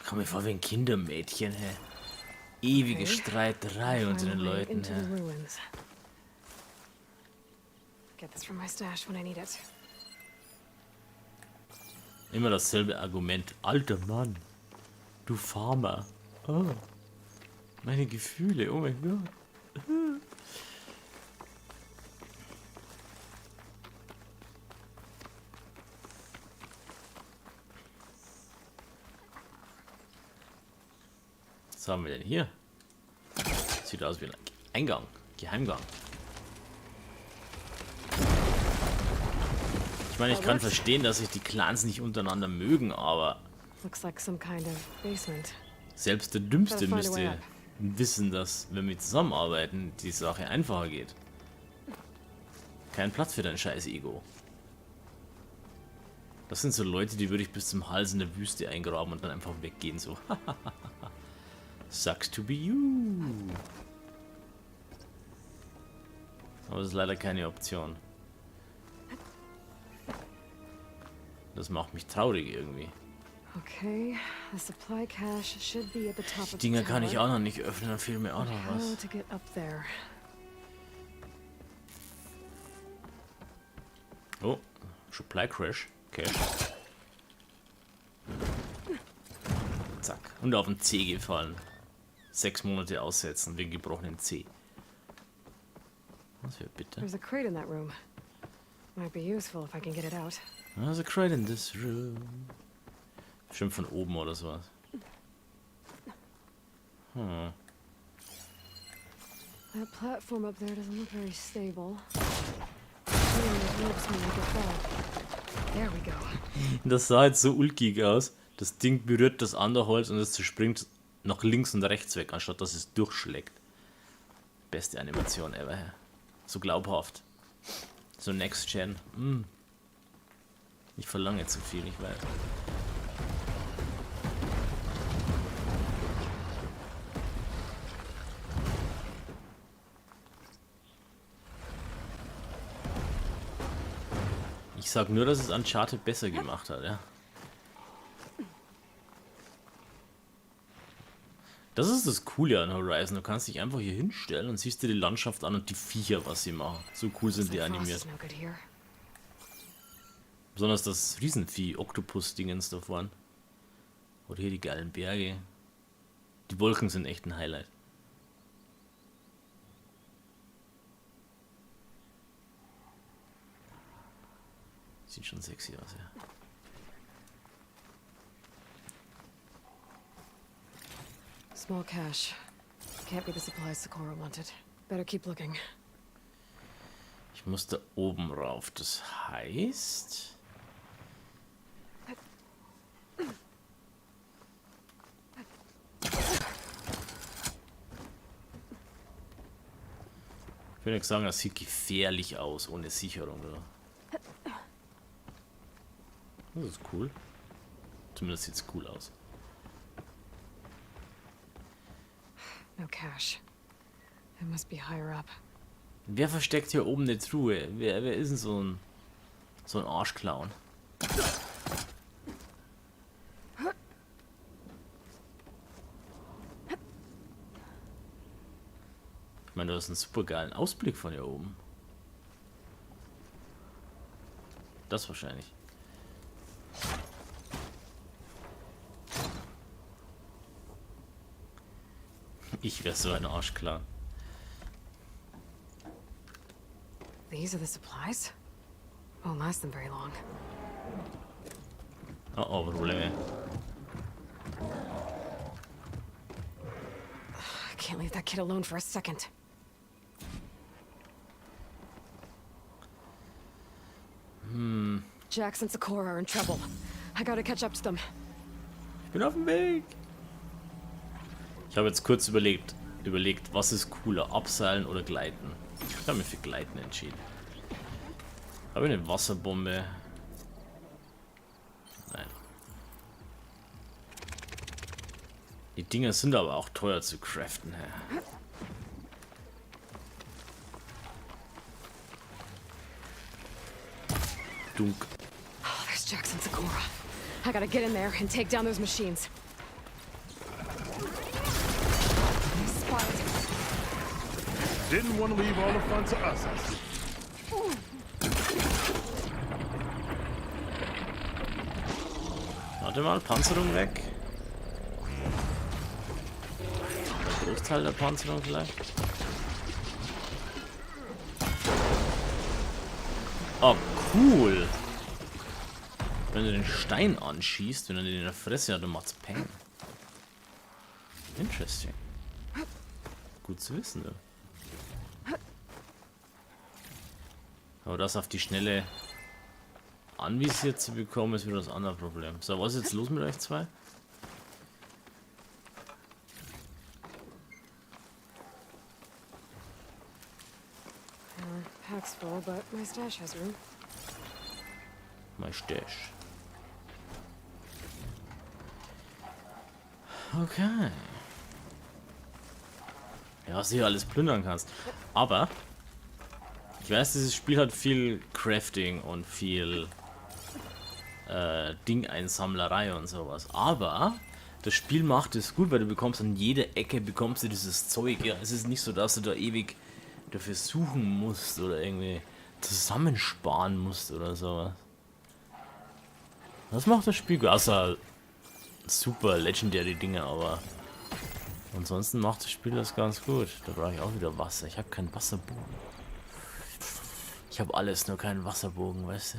Komm mir vor wie ein Kindermädchen, hä? Ewige Streiterei unter den Leuten, Into the hä? ruins. Get this from my stash when I need it. Immer dasselbe Argument. Alter Mann. Du Farmer. Oh. Meine Gefühle, oh mein Gott. Was haben wir denn hier? Sieht aus wie ein Eingang. Geheimgang. Ich meine, ich kann verstehen, dass sich die Clans nicht untereinander mögen, aber Looks like some kind of basement. selbst der Dümmste müsste wissen, dass, wenn wir zusammenarbeiten, die Sache einfacher geht. Kein Platz für dein scheiß Ego. Das sind so Leute, die würde ich bis zum Hals in der Wüste eingraben und dann einfach weggehen, so. Sucks to be you. Aber das ist leider keine Option. Das macht mich traurig irgendwie. Okay, the supply cache should be at the top of the Dinger kann ich tower. auch noch nicht öffnen, da fehlt mir auch noch How was. to get up there? Oh, Supply Crash. Cache. Zack. Und auf den C gefallen. 6 Monate aussetzen wegen gebrochenen C. Was für bitte? There's a crate in that room. Might be useful if I can get it out. There's a crate in this room. Bestimmt von oben oder sowas. Hm. That platform up there doesn't look very stable. Ropes mean I could fall. There we go. Das sah jetzt so ulkig aus. Das Ding berührt das andere Holz und es zerspringt nach links und rechts weg, anstatt dass es durchschlägt. Beste Animation ever. So glaubhaft. So Next Gen. Ich verlange zu viel, ich weiß. Ich sag nur, dass es Uncharted besser gemacht hat, ja. Das ist das Coole an Horizon. Du kannst dich einfach hier hinstellen und siehst dir die Landschaft an und die Viecher, was sie machen. So cool sind die animiert. Besonders das Riesenvieh, Oktopus-Dingens da vorne. Oder hier die geilen Berge. Die Wolken sind echt ein Highlight. Sieht schon sexy aus, ja. Small cache. Can't be the supplies Socorro wanted. Better keep looking. Ich muss da oben rauf. Das heißt... Ich will nicht sagen, das sieht gefährlich aus, ohne Sicherung, oder? Das ist cool. Zumindest sieht es cool aus. No cache. It must be higher up. Wer versteckt hier oben eine Truhe? Wer ist denn so ein Arschclown? Ich meine, du hast einen super geilen Ausblick von hier oben. Das wahrscheinlich. Ich wäre so ein Arschclown. These are the supplies? Won't last them very long. Oh, oh, Probleme. I can't leave that kid alone for a second. Jax and Socorro are in trouble. I gotta catch up to them. Ich bin auf dem Weg. Ich habe jetzt kurz überlegt, was ist cooler, abseilen oder gleiten. Ich habe mich für Gleiten entschieden. Habe ich eine Wasserbombe? Nein. Die Dinger sind aber auch teuer zu craften. Hä? Dunk. Oh, there's Jax and Socorro. I gotta get in there and take down those machines. Didn't want to leave all the fun to us, I see. Warte mal, Panzerung weg. Der Großteil der Panzerung vielleicht. Oh, cool. Wenn du den Stein anschießt, wenn er den in der Fresse hat, dann macht's Peng. Interesting. Gut zu wissen, du. Aber das auf die Schnelle anvisiert zu bekommen, ist wieder das andere Problem. So, was ist jetzt los mit euch zwei? Pack's full, but my stash has room. My stash. Okay. Ja, was du hier alles plündern kannst. Aber ich weiß, dieses Spiel hat viel Crafting und viel Ding-Einsammlerei und sowas. Aber das Spiel macht es gut, weil du bekommst an jeder Ecke bekommst du dieses Zeug. Ja, es ist nicht so, dass du da ewig dafür suchen musst oder irgendwie zusammensparen musst oder sowas. Das macht das Spiel gut. Außer super legendary Dinge, aber ansonsten macht das Spiel das ganz gut. Da brauche ich auch wieder Wasser. Ich habe keinen Wasserbogen. Ich habe alles, nur keinen Wasserbogen, weißt du?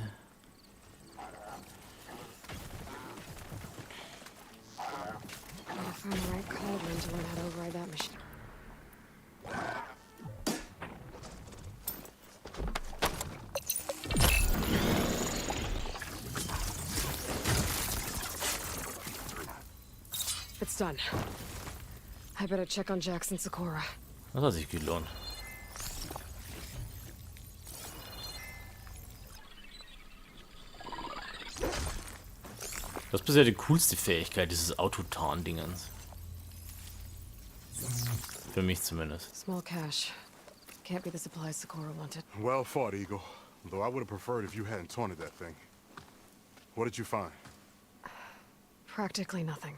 Gotta find the right cauldron to learn how to override that machine. It's done. I better check on Jackson Sakura. Das hat sich gelohnt. Das ist bisher die coolste Fähigkeit dieses Autotarn-Dingens. Für mich zumindest. Small cache. Can't be the supplies Sakura wanted. Well fought, Eagle. Though I would have preferred if you hadn't taunted that thing. What did you find? Practically nothing.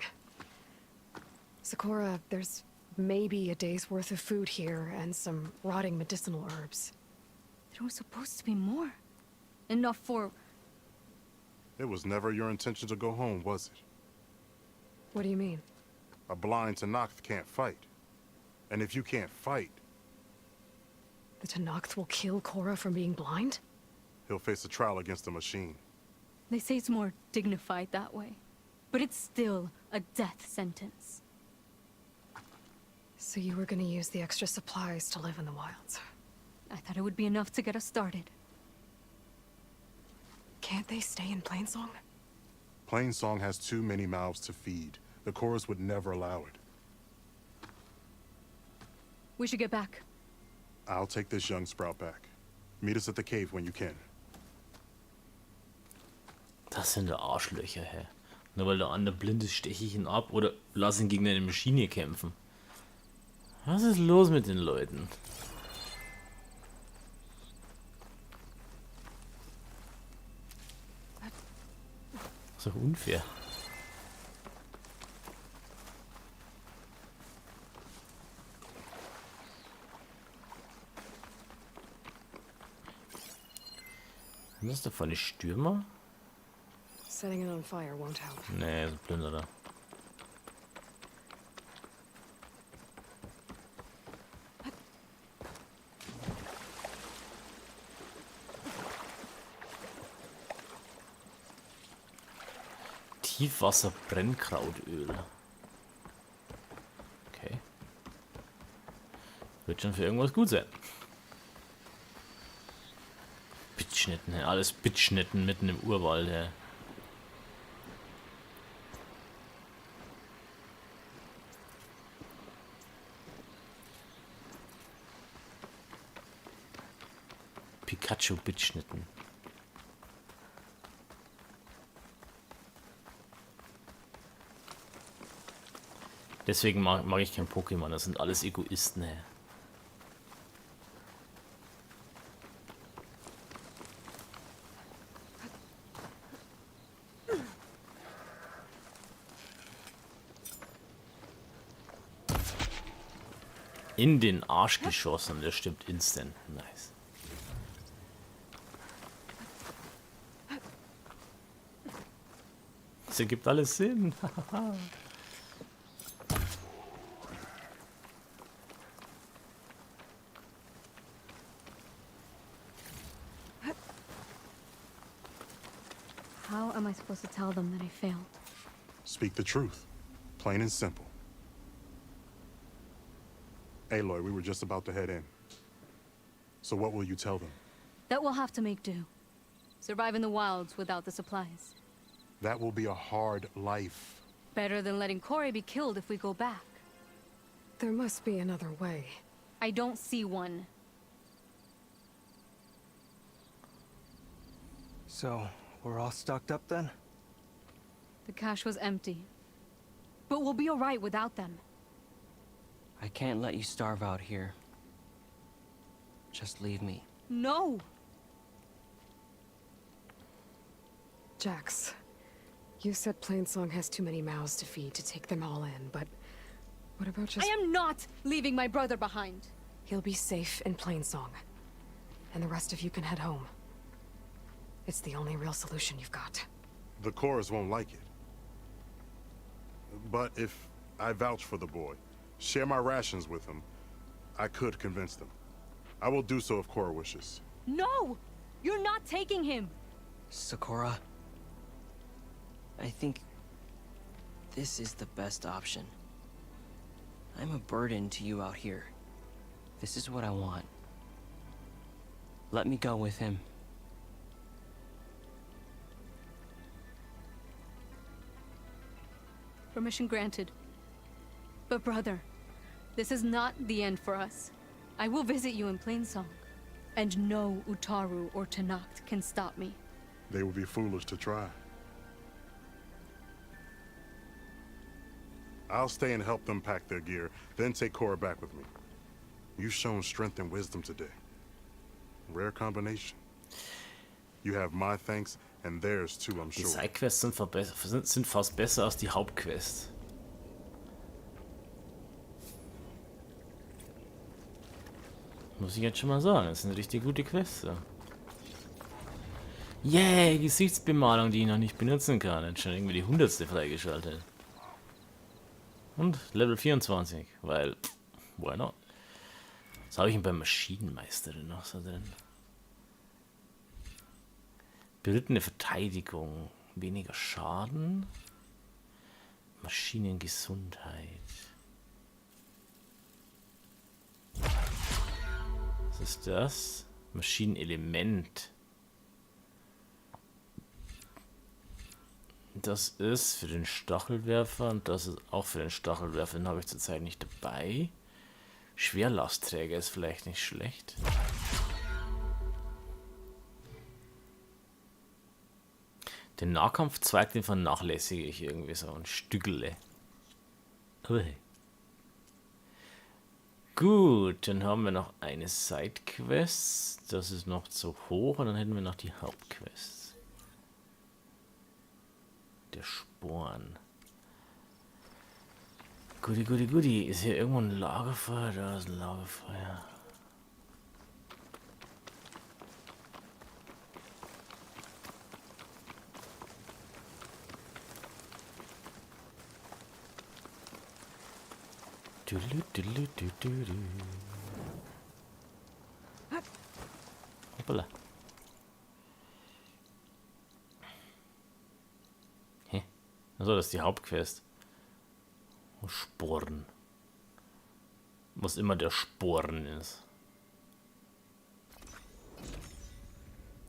Sakura, there's maybe a day's worth of food here and some rotting medicinal herbs. There was supposed to be more. Enough for... It was never your intention to go home, was it? What do you mean? A blind Tenakth can't fight. And if you can't fight... The Tenakth will kill Korra from being blind? He'll face a trial against the machine. They say it's more dignified that way. But it's still a death sentence. So you were gonna use the extra supplies to live in the wilds? I thought it would be enough to get us started. Can't they stay in Plainsong? Plainsong has too many mouths to feed. The chorus would never allow it. We should get back. I'll take this young sprout back. Meet us at the cave when you can. Das sind da Arschlöcher, hä? Nur weil der andere blind ist, steche ich ihn ab oder lass ihn gegen eine Maschine kämpfen. Was ist los mit den Leuten? Das ist doch unfair. Was ist das für eine Stürmer? Setting it on fire won't help. Nee, so Plünderer. Tiefwasser-Brennkrautöl. Okay. Wird schon für irgendwas gut sein. Bitschnitten, alles Bitschnitten mitten im Urwald, ja. Pikachu-Bitschnitten. Deswegen mag ich kein Pokémon, das sind alles Egoisten, ey. In den Arsch geschossen, der stirbt instant. Nice. Das ergibt alles Sinn. How am I supposed to tell them that I failed? Speak the truth. Plain and simple. Aloy, we were just about to head in. So what will you tell them? That we'll have to make do. Survive in the wilds without the supplies. That will be a hard life. Better than letting Corey be killed if we go back. There must be another way. I don't see one. So, we're all stocked up then? The cache was empty. But we'll be alright without them. I can't let you starve out here. Just leave me. No! Jax, You said Plainsong has too many mouths to feed to take them all in, but what about just... I am not leaving my brother behind. He'll be safe in Plainsong, and the rest of you can head home. It's the only real solution you've got. The chorus won't like it. But if I vouch for the boy, share my rations with him, I could convince them. I will do so if Cora wishes. No! You're not taking him! Sakura, I think this is the best option. I'm a burden to you out here. This is what I want. Let me go with him. Permission granted. But brother, this is not the end for us. I will visit you in Plainsong. And no Utaru or Tanacht can stop me. They would be foolish to try. I'll stay and help them pack their gear, then take Cora back with me. You've shown strength and wisdom today. Rare combination. You have my thanks and theirs too, I'm Die sure. Sidequests sind fast besser als die Hauptquest. Muss ich jetzt schon mal sagen, das sind richtig gute Quests. Yay, Gesichtsbemalung, die ich noch nicht benutzen kann. Jetzt schon irgendwie die 100. freigeschaltet. Und Level 24, weil, why not? Was habe ich denn beim Maschinenmeister denn noch so drin? Berittene Verteidigung, weniger Schaden, Maschinengesundheit. Was ist das? Maschinenelement. Das ist für den Stachelwerfer und das ist auch für den Stachelwerfer. Den habe ich zurzeit nicht dabei. Schwerlastträger ist vielleicht nicht schlecht. Den Nahkampfzweig, den vernachlässige ich irgendwie so ein Stückele. Okay. Gut, dann haben wir noch eine Sidequest. Das ist noch zu hoch und dann hätten wir noch die Hauptquest. Der Sporen. Guti, guti, guti. Ist hier irgendwo ein Lagerfeuer? Da ist ein Lagerfeuer. Hoppala. Hä? Also das ist die Hauptquest. Sporen. Was immer der Sporen ist.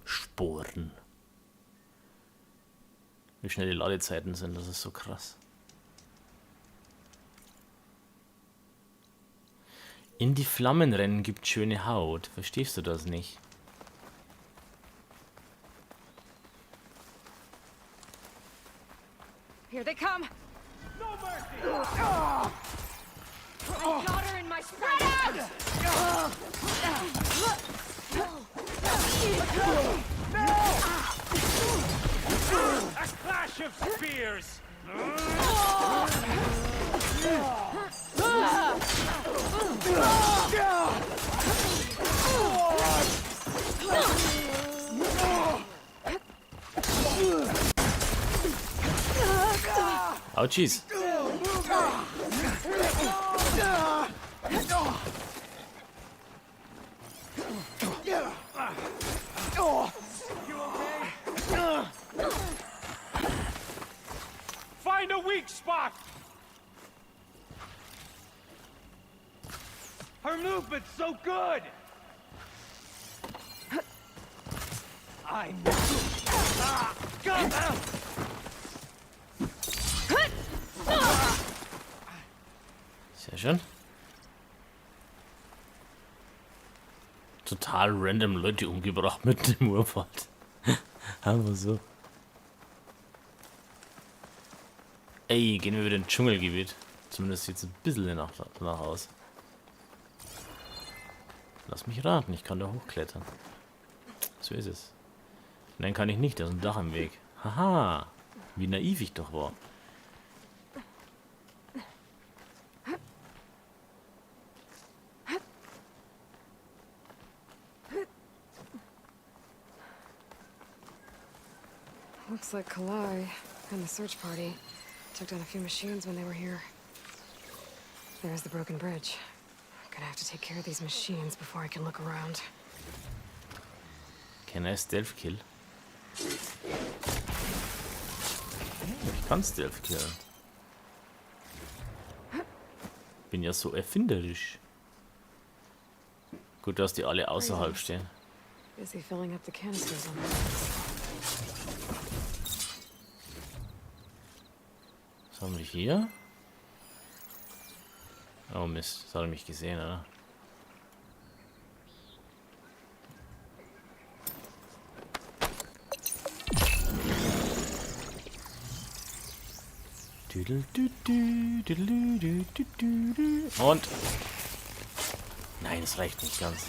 Sporen. Wie schnell die Ladezeiten sind, das ist so krass. In die Flammen rennen gibt schöne Haut. Verstehst du das nicht? Here they come. No mercy! My daughter and my sprite. A clash of spears! Ouchies. Find a weak spot! Her movement's so good! I know. Come out! Sehr schön. Total random Leute umgebracht mit dem Urwald. Aber so. Ey, gehen wir wieder in Dschungelgebiet. Zumindest sieht es ein bisschen danach aus. Lass mich raten, ich kann da hochklettern. So ist es. Nein, kann ich nicht, da ist ein Dach im Weg. Haha. Wie naiv ich doch war. Looks like Kalai and the search party took down a few machines when they were here. There's the broken bridge. Gonna have to take care of these machines before I can look around. Can I Stealth Kill? Ich kann Stealth killen. Bin ja so erfinderisch. Gut, dass die alle außerhalb stehen. Busy filling up the canisters on Was haben wir hier? Oh Mist, das hat er mich gesehen, oder? Und? Nein, es reicht nicht ganz.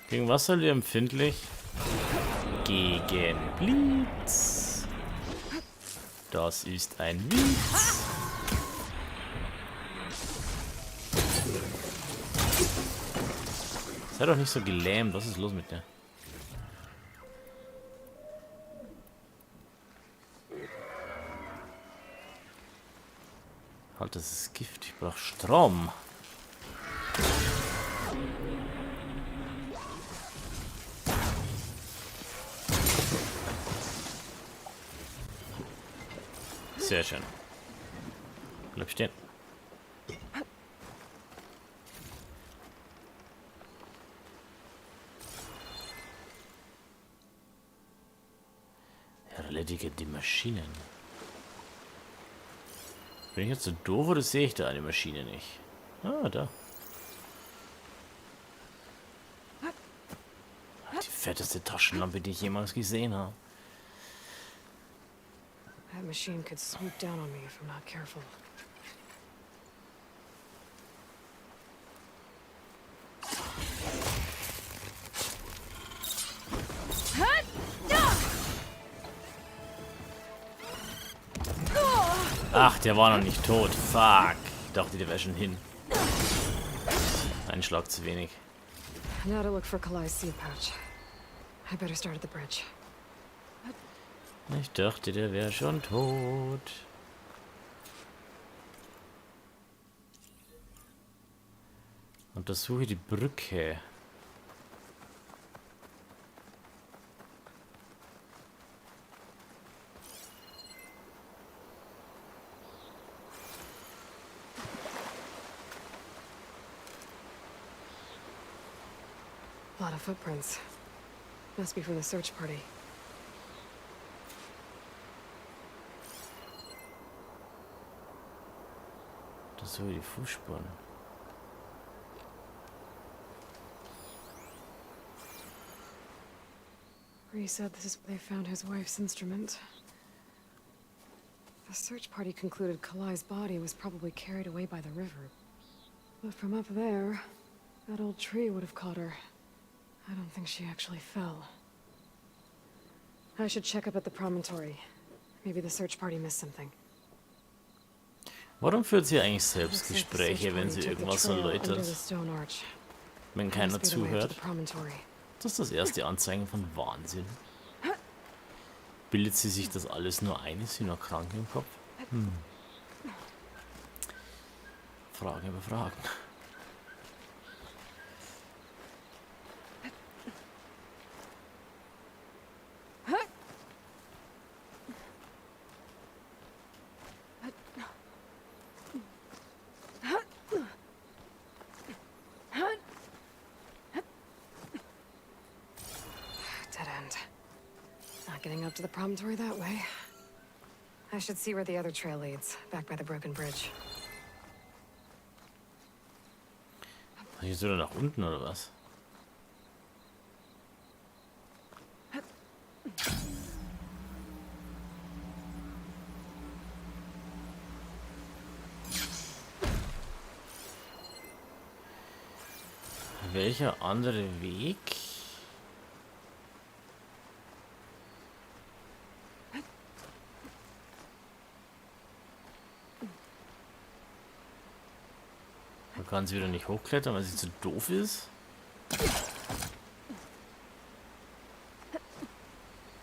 Gegen was seid ihr empfindlich? Gegen Blitz. Das ist ein Witz. Sei doch nicht so gelähmt. Was ist los mit der? Halt, das ist Gift. Ich brauche Strom. Sehr schön. Bleib stehen. Erledige die Maschinen. Bin ich jetzt so doof oder sehe ich da eine Maschine nicht? Ah, da. Die fetteste Taschenlampe, die ich jemals gesehen habe. That machine could swoop down on me if I'm not careful. Ach, der war noch nicht tot. Fuck. Ich dachte, der wäre schon hin. Ein Schlag zu wenig. Now to look for Kalai's seal pouch. I better start at the bridge. Ich dachte, der wäre schon tot. Untersuche die Brücke. A lot of footprints. Must be from the search party. Untersuche die Fußspuren. Bree said this is where they found his wife's instrument. The search party concluded Kalai's body was probably carried away by the river. But from up there, that old tree would have caught her. I don't think she actually fell. I should check up at the promontory. Maybe the search party missed something. Warum führt sie eigentlich Selbstgespräche, wenn sie irgendwas erläutert? Wenn keiner zuhört? Das ist das erste Anzeichen von Wahnsinn. Bildet sie sich das alles nur ein? Ist sie noch krank im Kopf? Fragen über Fragen. Getting up to the promontory that way. I should see where the other trail leads, back by the broken bridge. Hier ist wieder nach unten oder was? Welcher andere Weg? Man kann sie wieder nicht hochklettern, weil sie zu doof ist.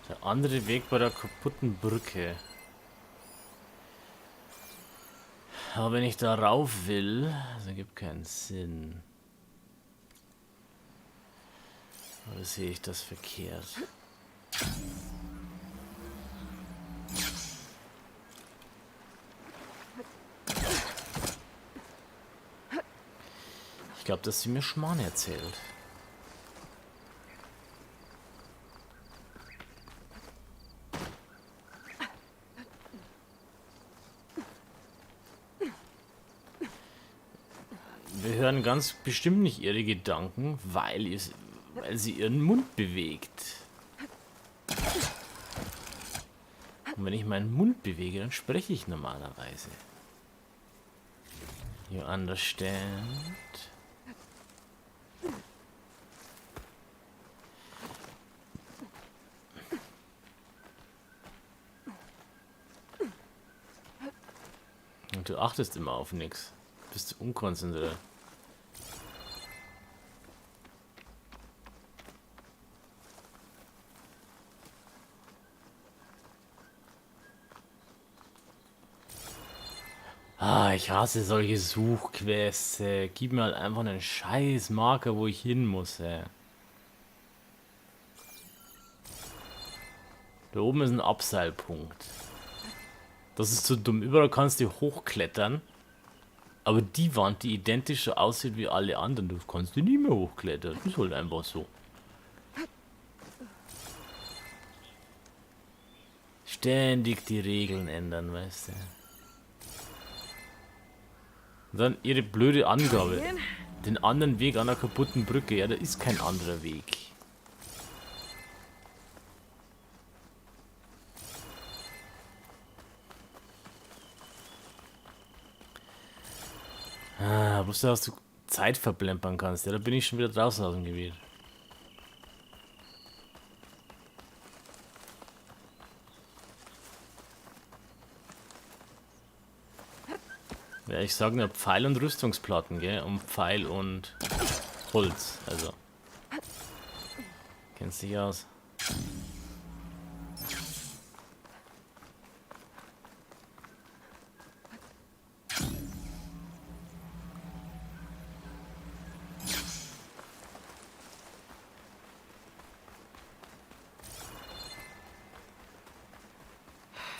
Der andere Weg bei der kaputten Brücke. Aber wenn ich da rauf will, das ergibt keinen Sinn. Oder sehe ich das verkehrt? Ich glaube, dass sie mir Schmarrn erzählt. Wir hören ganz bestimmt nicht ihre Gedanken, weil sie ihren Mund bewegt. Und wenn ich meinen Mund bewege, dann spreche ich normalerweise. You understand? Und du achtest immer auf nichts. Bist du unkonzentriert. Ah, ich hasse solche Suchquests. Gib mir halt einfach einen scheiß Marker, wo ich hin muss. Da oben ist ein Abseilpunkt. Das ist so dumm. Überall kannst du hochklettern. Aber die Wand, die identisch so aussieht wie alle anderen, du kannst die nie mehr hochklettern. Das ist halt einfach so. Ständig die Regeln ändern, weißt du. Und dann ihre blöde Angabe. Den anderen Weg an der kaputten Brücke. Ja, da ist kein anderer Weg. Ah, bloß dass du Zeit verplempern kannst. Ja, da bin ich schon wieder draußen aus dem Gebiet. Ja, ich sage nur Pfeil- und Rüstungsplatten, gell? Und Pfeil und Holz, also. Kennst dich aus.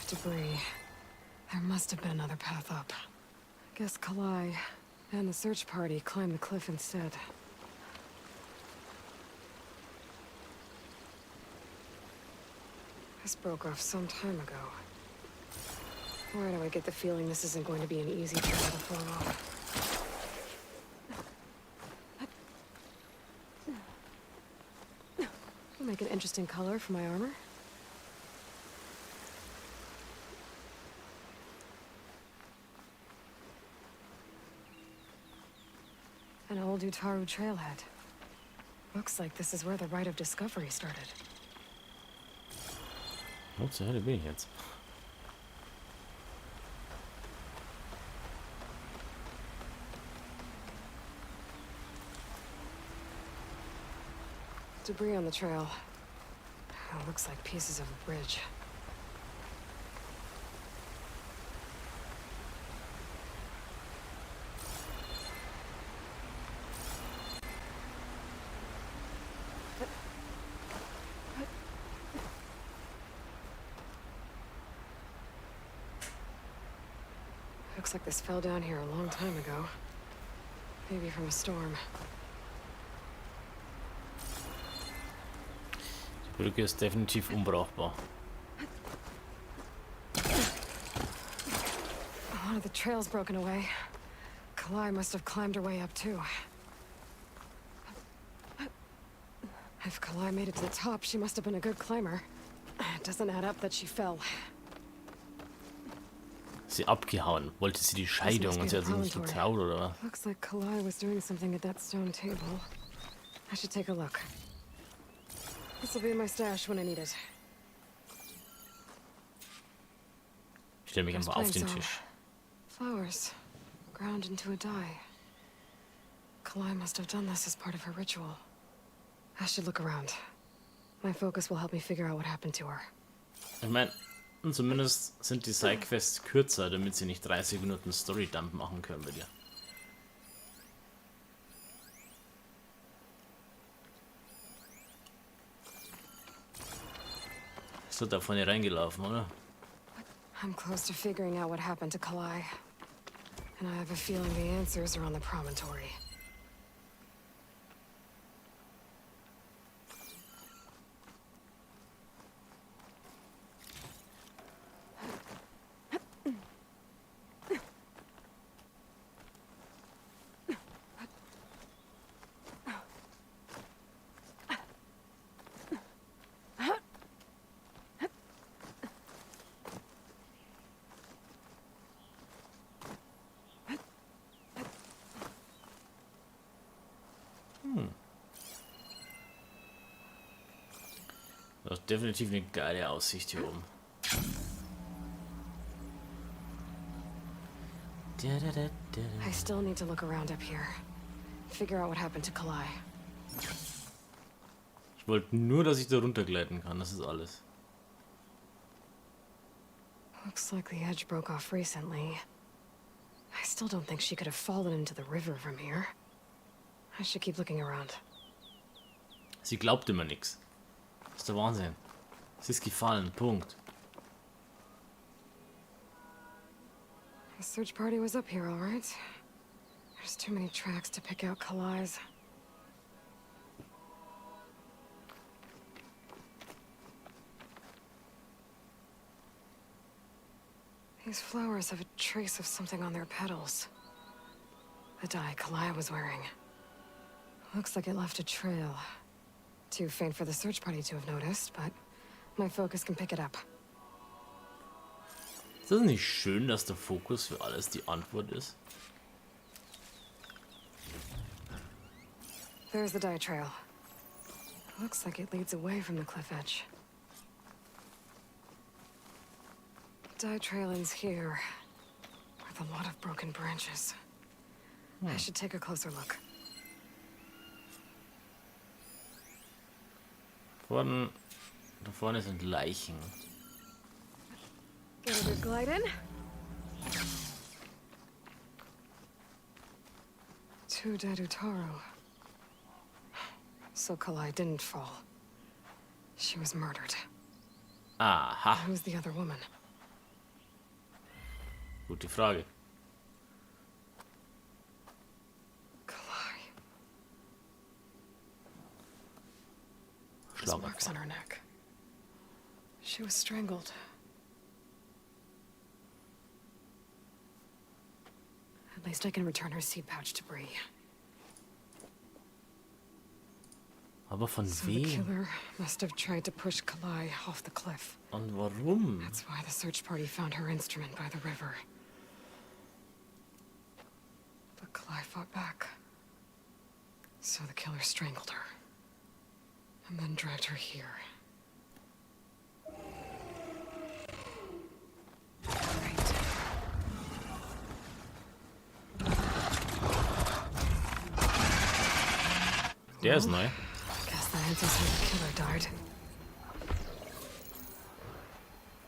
Debris. There must have been another path up. Guess Kalai and the search party climbed the cliff instead. This broke off some time ago. Why do I get the feeling this isn't going to be an easy trail to follow? Will make an interesting color for my armor. An old Utaru trailhead. Looks like this is where the Rite of Discovery started. Wo zur Hölle bin ich jetzt? Debris on the trail. Looks like pieces of a bridge. Looks like this fell down here a long time ago. Maybe from a storm. Die Brücke ist definitiv unbrauchbar. One of the trails broken away. Kalai must have climbed her way up too. If Kalai made it to the top, she must have been a good climber. It doesn't add up that she fell. Sie abgehauen. Wollte sie die Scheidung und sie hat sich nicht getraut, oder was? Looks like Kalai was doing something at that stone table. I should take a look. This'll be in my stash when I need it. Ich stelle mich einfach auf den Tisch. Flowers, ground into a dye. Kalai must have done this as part of her ritual. I should look around. My focus will help me figure out what happened to her. Ich meine, zumindest sind die Sidequests kürzer, damit sie nicht 30 Minuten Story-Dump machen können bei dir. Ist doch da vorne reingelaufen, oder? I'm close to figuring out what happened to Kalai. And I have a feeling the answers are on the promontory. Das ist definitiv eine geile Aussicht hier oben. I still need to look around up here. Figure out what happened to Kalai. Ich wollte nur, dass ich da runtergleiten kann, das ist alles. Looks like the edge broke off recently. I still don't think she could have fallen into the river from here. I should keep looking around. Sie glaubt immer nichts. Das ist der Wahnsinn. Sie ist gefallen, Punkt. The search party was up here, all right. There's too many tracks to pick out Kalai's. These flowers have a trace of something on their petals. The dye Kalai was wearing. Looks like it left a trail. Too faint for the search party to have noticed, but my focus can pick it up. Ist das nicht schön, dass der Fokus für alles die Antwort ist? There's the dye trail. Looks like it leads away from the cliff edge. Dye trail ends here, with a lot of broken branches. I should take a closer look. Da vorne sind Leichen. Get a good glide in. Two dead Utaru. So Kalai didn't fall. She was murdered. Aha. Who's the other woman? Gute Frage. There's marks on her neck. She was strangled. At least I can return her seed pouch to Bree. Aber von So the wem? killer must have tried to push Kalai off the cliff. Und warum? That's why the search party found her instrument by the river. But Kalai fought back. So the killer strangled her. And then dragged her here. Right. Der ist neu. Guess the answers how the killer died.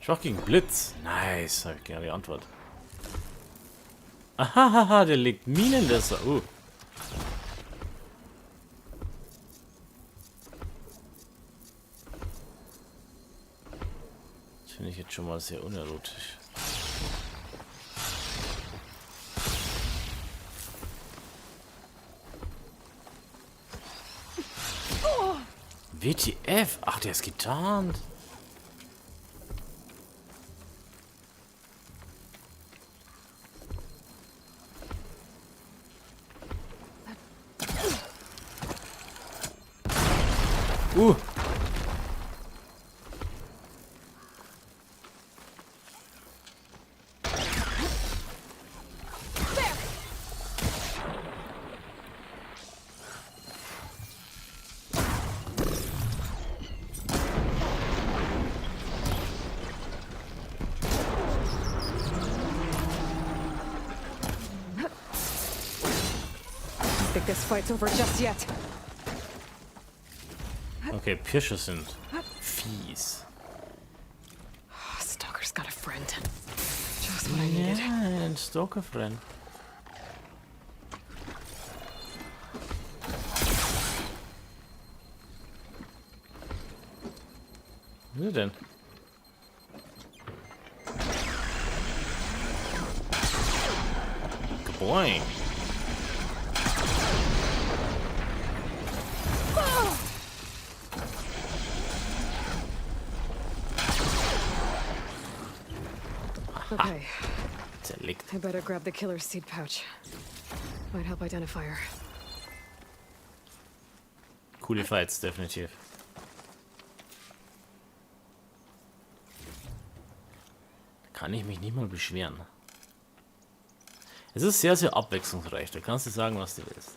Schwach gegen Blitz. Nice, habe ich gerne die Antwort. Ahahaha, der legt Minen, der ist so. Das finde ich jetzt schon mal sehr unerotisch. WTF? Ach, der ist getarnt. this fight's over just yet. Okay, Pirsche sind fies. Stalker's got a friend. Just what I needed. Ja, ein Stalker-Friend. Was ist denn? Boing. Okay. Zerlegt. I better grab the killer's seed pouch. Might help identify her. Coole Fights, definitiv. Da kann ich mich nicht mal beschweren. Es ist sehr, sehr abwechslungsreich. Da kannst du sagen, was du willst.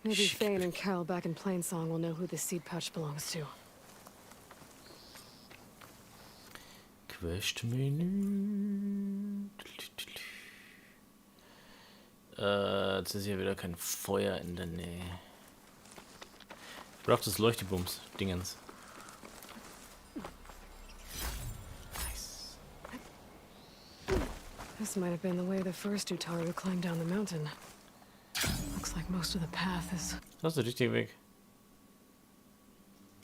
Maybe Thane and Cal back in Plainsong will know who the seed pouch belongs to. Questmenü. Jetzt ist hier wieder kein Feuer in der Nähe. Ich brauche das Leuchtebums-Dingens. Nice. This might have been the way the first Utaru climbed down the mountain. Looks like most of the path is Das ist der richtige Weg.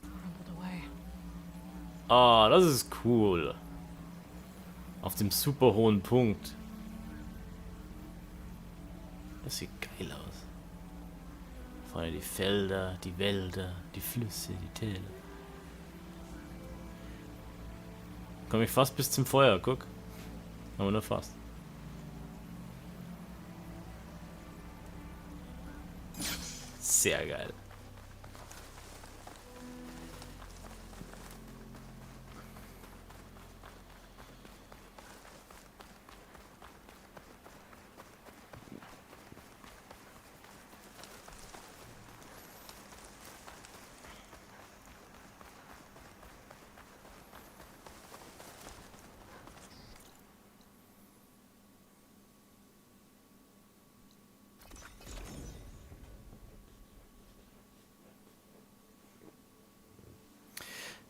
rumbled away. Ah, das ist cool. Auf dem super hohen Punkt. Das sieht geil aus. Vorne die Felder, die Wälder, die Flüsse, die Täler. Komme ich fast bis zum Feuer, guck. Aber nur fast. Sehr geil.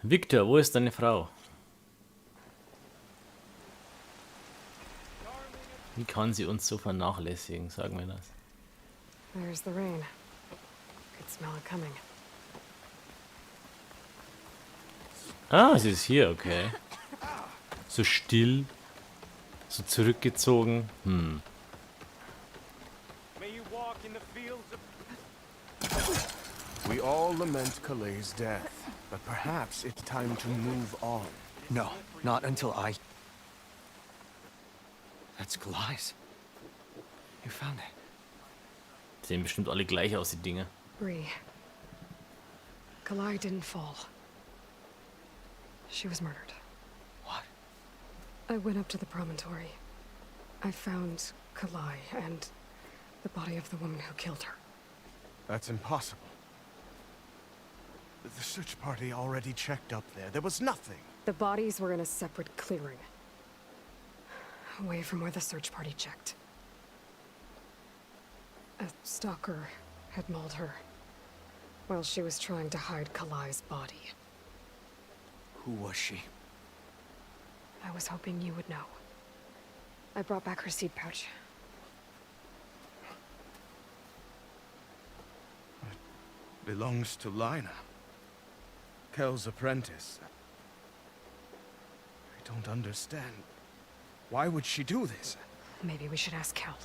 Victor, wo ist deine Frau? Wie kann sie uns so vernachlässigen, sagen wir das. There's the rain. Could smell it coming. Ah, sie ist hier, okay. So still, so zurückgezogen. Hm. May you walk in the fields of... We all lament Kalei's death, but perhaps it's time to move on. No, not until I... That's Kalai's. You found it. Sehen bestimmt alle gleich aus, die Dinge. Bree. Kalai didn't fall. She was murdered. What? I went up to the promontory. I found Kalai and the body of the woman who killed her. That's impossible. The search party already checked up there. There was nothing. The bodies were in a separate clearing. Away from where the search party checked. A stalker had mauled her while she was trying to hide Kalai's body. Who was she? I was hoping you would know. I brought back her seed pouch. It belongs to Lina. Kel's apprentice. I don't understand. Why would she do this? Maybe we should ask Kel.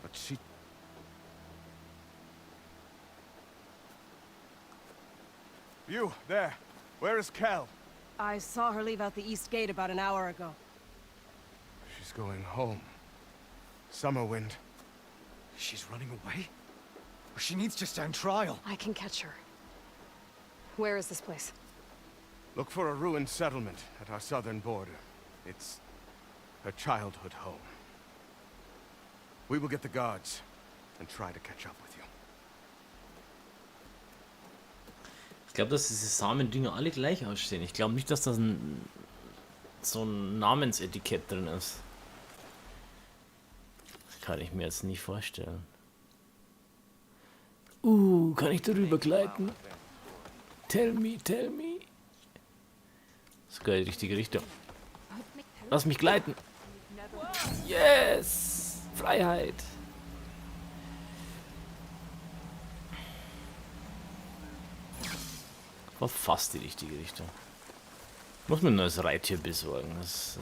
But she... You, there. Where is Kel? I saw her leave out the east gate about an hour ago. She's going home. Summerwind. She's running away? She needs to stand trial. I can catch her. Where is this place? Look for a ruined settlement at our southern border. It's her childhood home. We will get the guards and try to catch up with you. Ich glaube, dass diese Samen-Dinger alle gleich aussehen. Ich glaube nicht, dass das ein so ein Namensetikett drin ist. Das kann ich mir jetzt nicht vorstellen. Kann ich darüber gleiten? Tell me, tell me. Sogar die richtige Richtung. Lass mich gleiten. Yes! Freiheit. War fast die richtige Richtung. Muss mir ein neues Reittier besorgen. Das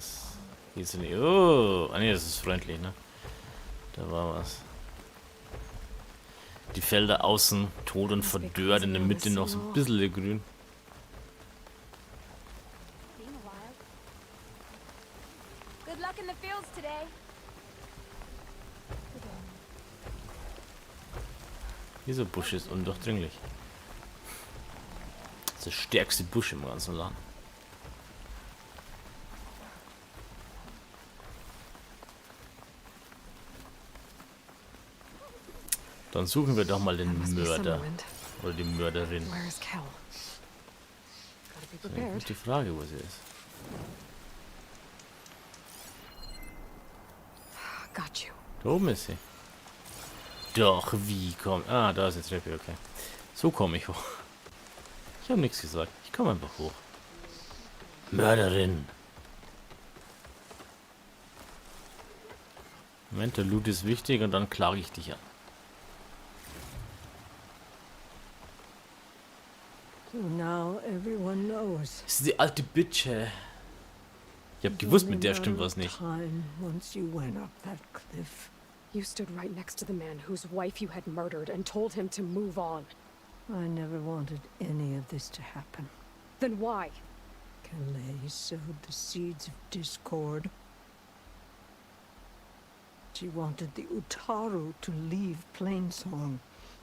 geht so nicht. Oh, nee, das ist freundlich, ne? Da war was. Die Felder außen tot und verdörrt, in der Mitte noch so ein bisschen grün. Good luck in the fields today. Dieser Busch ist undurchdringlich. Das ist der stärkste Busch im ganzen Land. Dann suchen wir doch mal den Mörder. Oder die Mörderin. Das ist eine gute Frage, wo sie ist. Da oben ist sie. Doch, wie kommt... Ah, da ist jetzt Treppe, okay. So komme ich hoch. Ich habe nichts gesagt. Ich komme einfach hoch. Mörderin. Moment, der Loot ist wichtig und dann klage ich dich an. So now everyone knows. Das ist die alte Bitch, hä? Ich hab gewusst, mit der stimmt was nicht. Once you went up that cliff. You stood right next to the man whose wife you had murdered and told him to move on. I never wanted any of this to happen. Then why? Calais sowed the seeds of discord. She wanted the Utaru to leave Plainsong,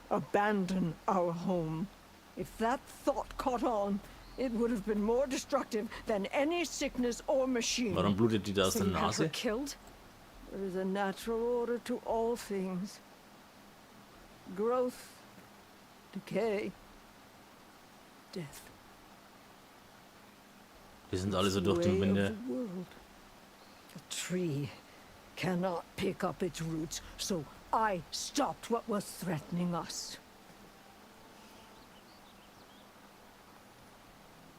abandon our home. If that thought caught on, it would have been more destructive than any sickness or machine. Warum blutet die da aus So der you had her Nase? killed? There is a natural order to all things. Growth, decay, death. Die sind alle so durch den Wind. A tree cannot pick up its roots, so I stopped what was threatening us.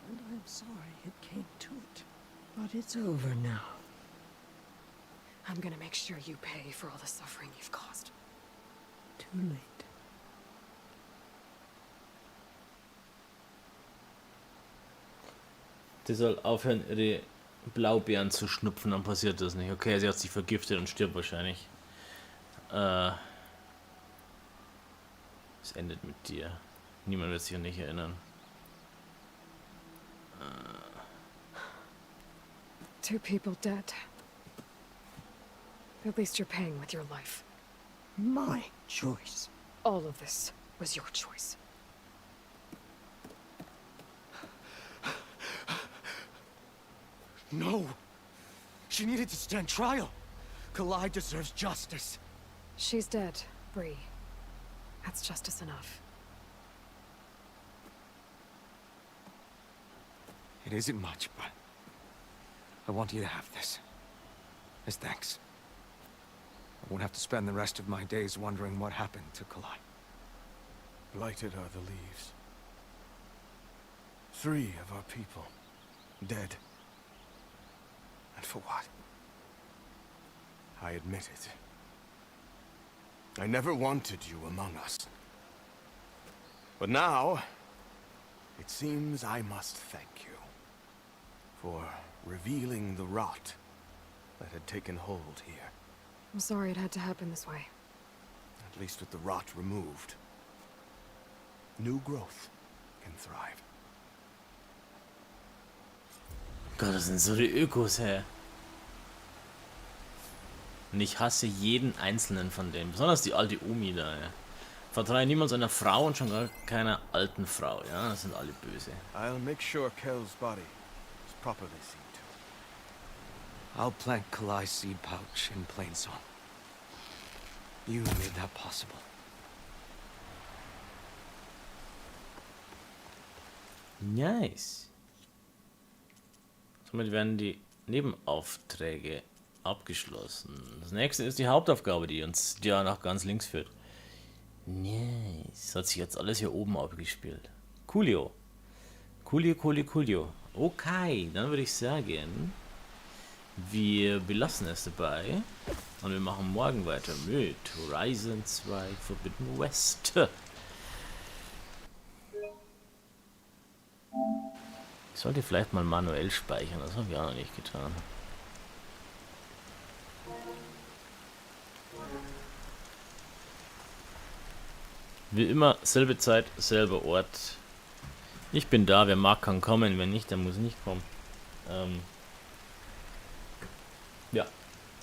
And I'm sorry it came to it. But it's over now. I'm gonna make sure you pay for all the suffering you've caused. Too late. Die soll aufhören, ihre Blaubeeren zu schnupfen, dann passiert das nicht. Okay, sie hat sich vergiftet und stirbt wahrscheinlich. Es endet mit dir. Niemand wird sich an dich erinnern. Two people dead. At least you're paying with your life. My choice. All of this was your choice. No! She needed to stand trial. Kalai deserves justice. She's dead, Bree. That's justice enough. It isn't much, but I want you to have this. As thanks. I won't have to spend the rest of my days wondering what happened to Kalai. Blighted are the leaves. 3 of our people, dead. And for what? I admit it. I never wanted you among us. But now, it seems I must thank you for revealing the rot that had taken hold here. I'm sorry it had to happen this way. At least with the rot removed, new growth can thrive. Gott, das sind so die Ökos, hä? Und ich hasse jeden einzelnen von denen. Besonders die alte Omi da, ja. Vertraue niemand seiner Frau und schon gar keiner alten Frau, ja. Das sind alle böse. I'll make sure Kel's body is properly seen to. I'll plant Kalai's seed pouch in Plainsong. You made that possible. Nice. Somit werden die Nebenaufträge abgeschlossen. Das nächste ist die Hauptaufgabe, die uns ja nach ganz links führt. Nice. Hat sich jetzt alles hier oben abgespielt. Coolio. Coolio. Okay, dann würde ich sagen, wir belassen es dabei. Und wir machen morgen weiter mit Horizon 2 Forbidden West. Ich sollte vielleicht mal manuell speichern, das habe ich auch noch nicht getan. Wie immer, selbe Zeit, selber Ort. Ich bin da, wer mag kann kommen, wenn nicht, der muss nicht kommen. Ja,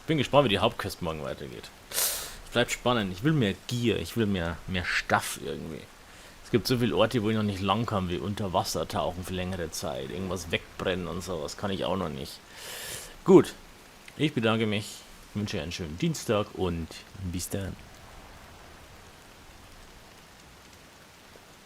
bin gespannt, wie die Hauptquest morgen weitergeht. Es bleibt spannend, ich will mehr Gier, ich will mehr Stuff irgendwie. Es gibt so viele Orte, wo ich noch nicht lang kann, wie unter Wasser tauchen für längere Zeit, irgendwas wegbrennen und sowas, kann ich auch noch nicht. Gut, ich bedanke mich, wünsche einen schönen Dienstag und bis dann.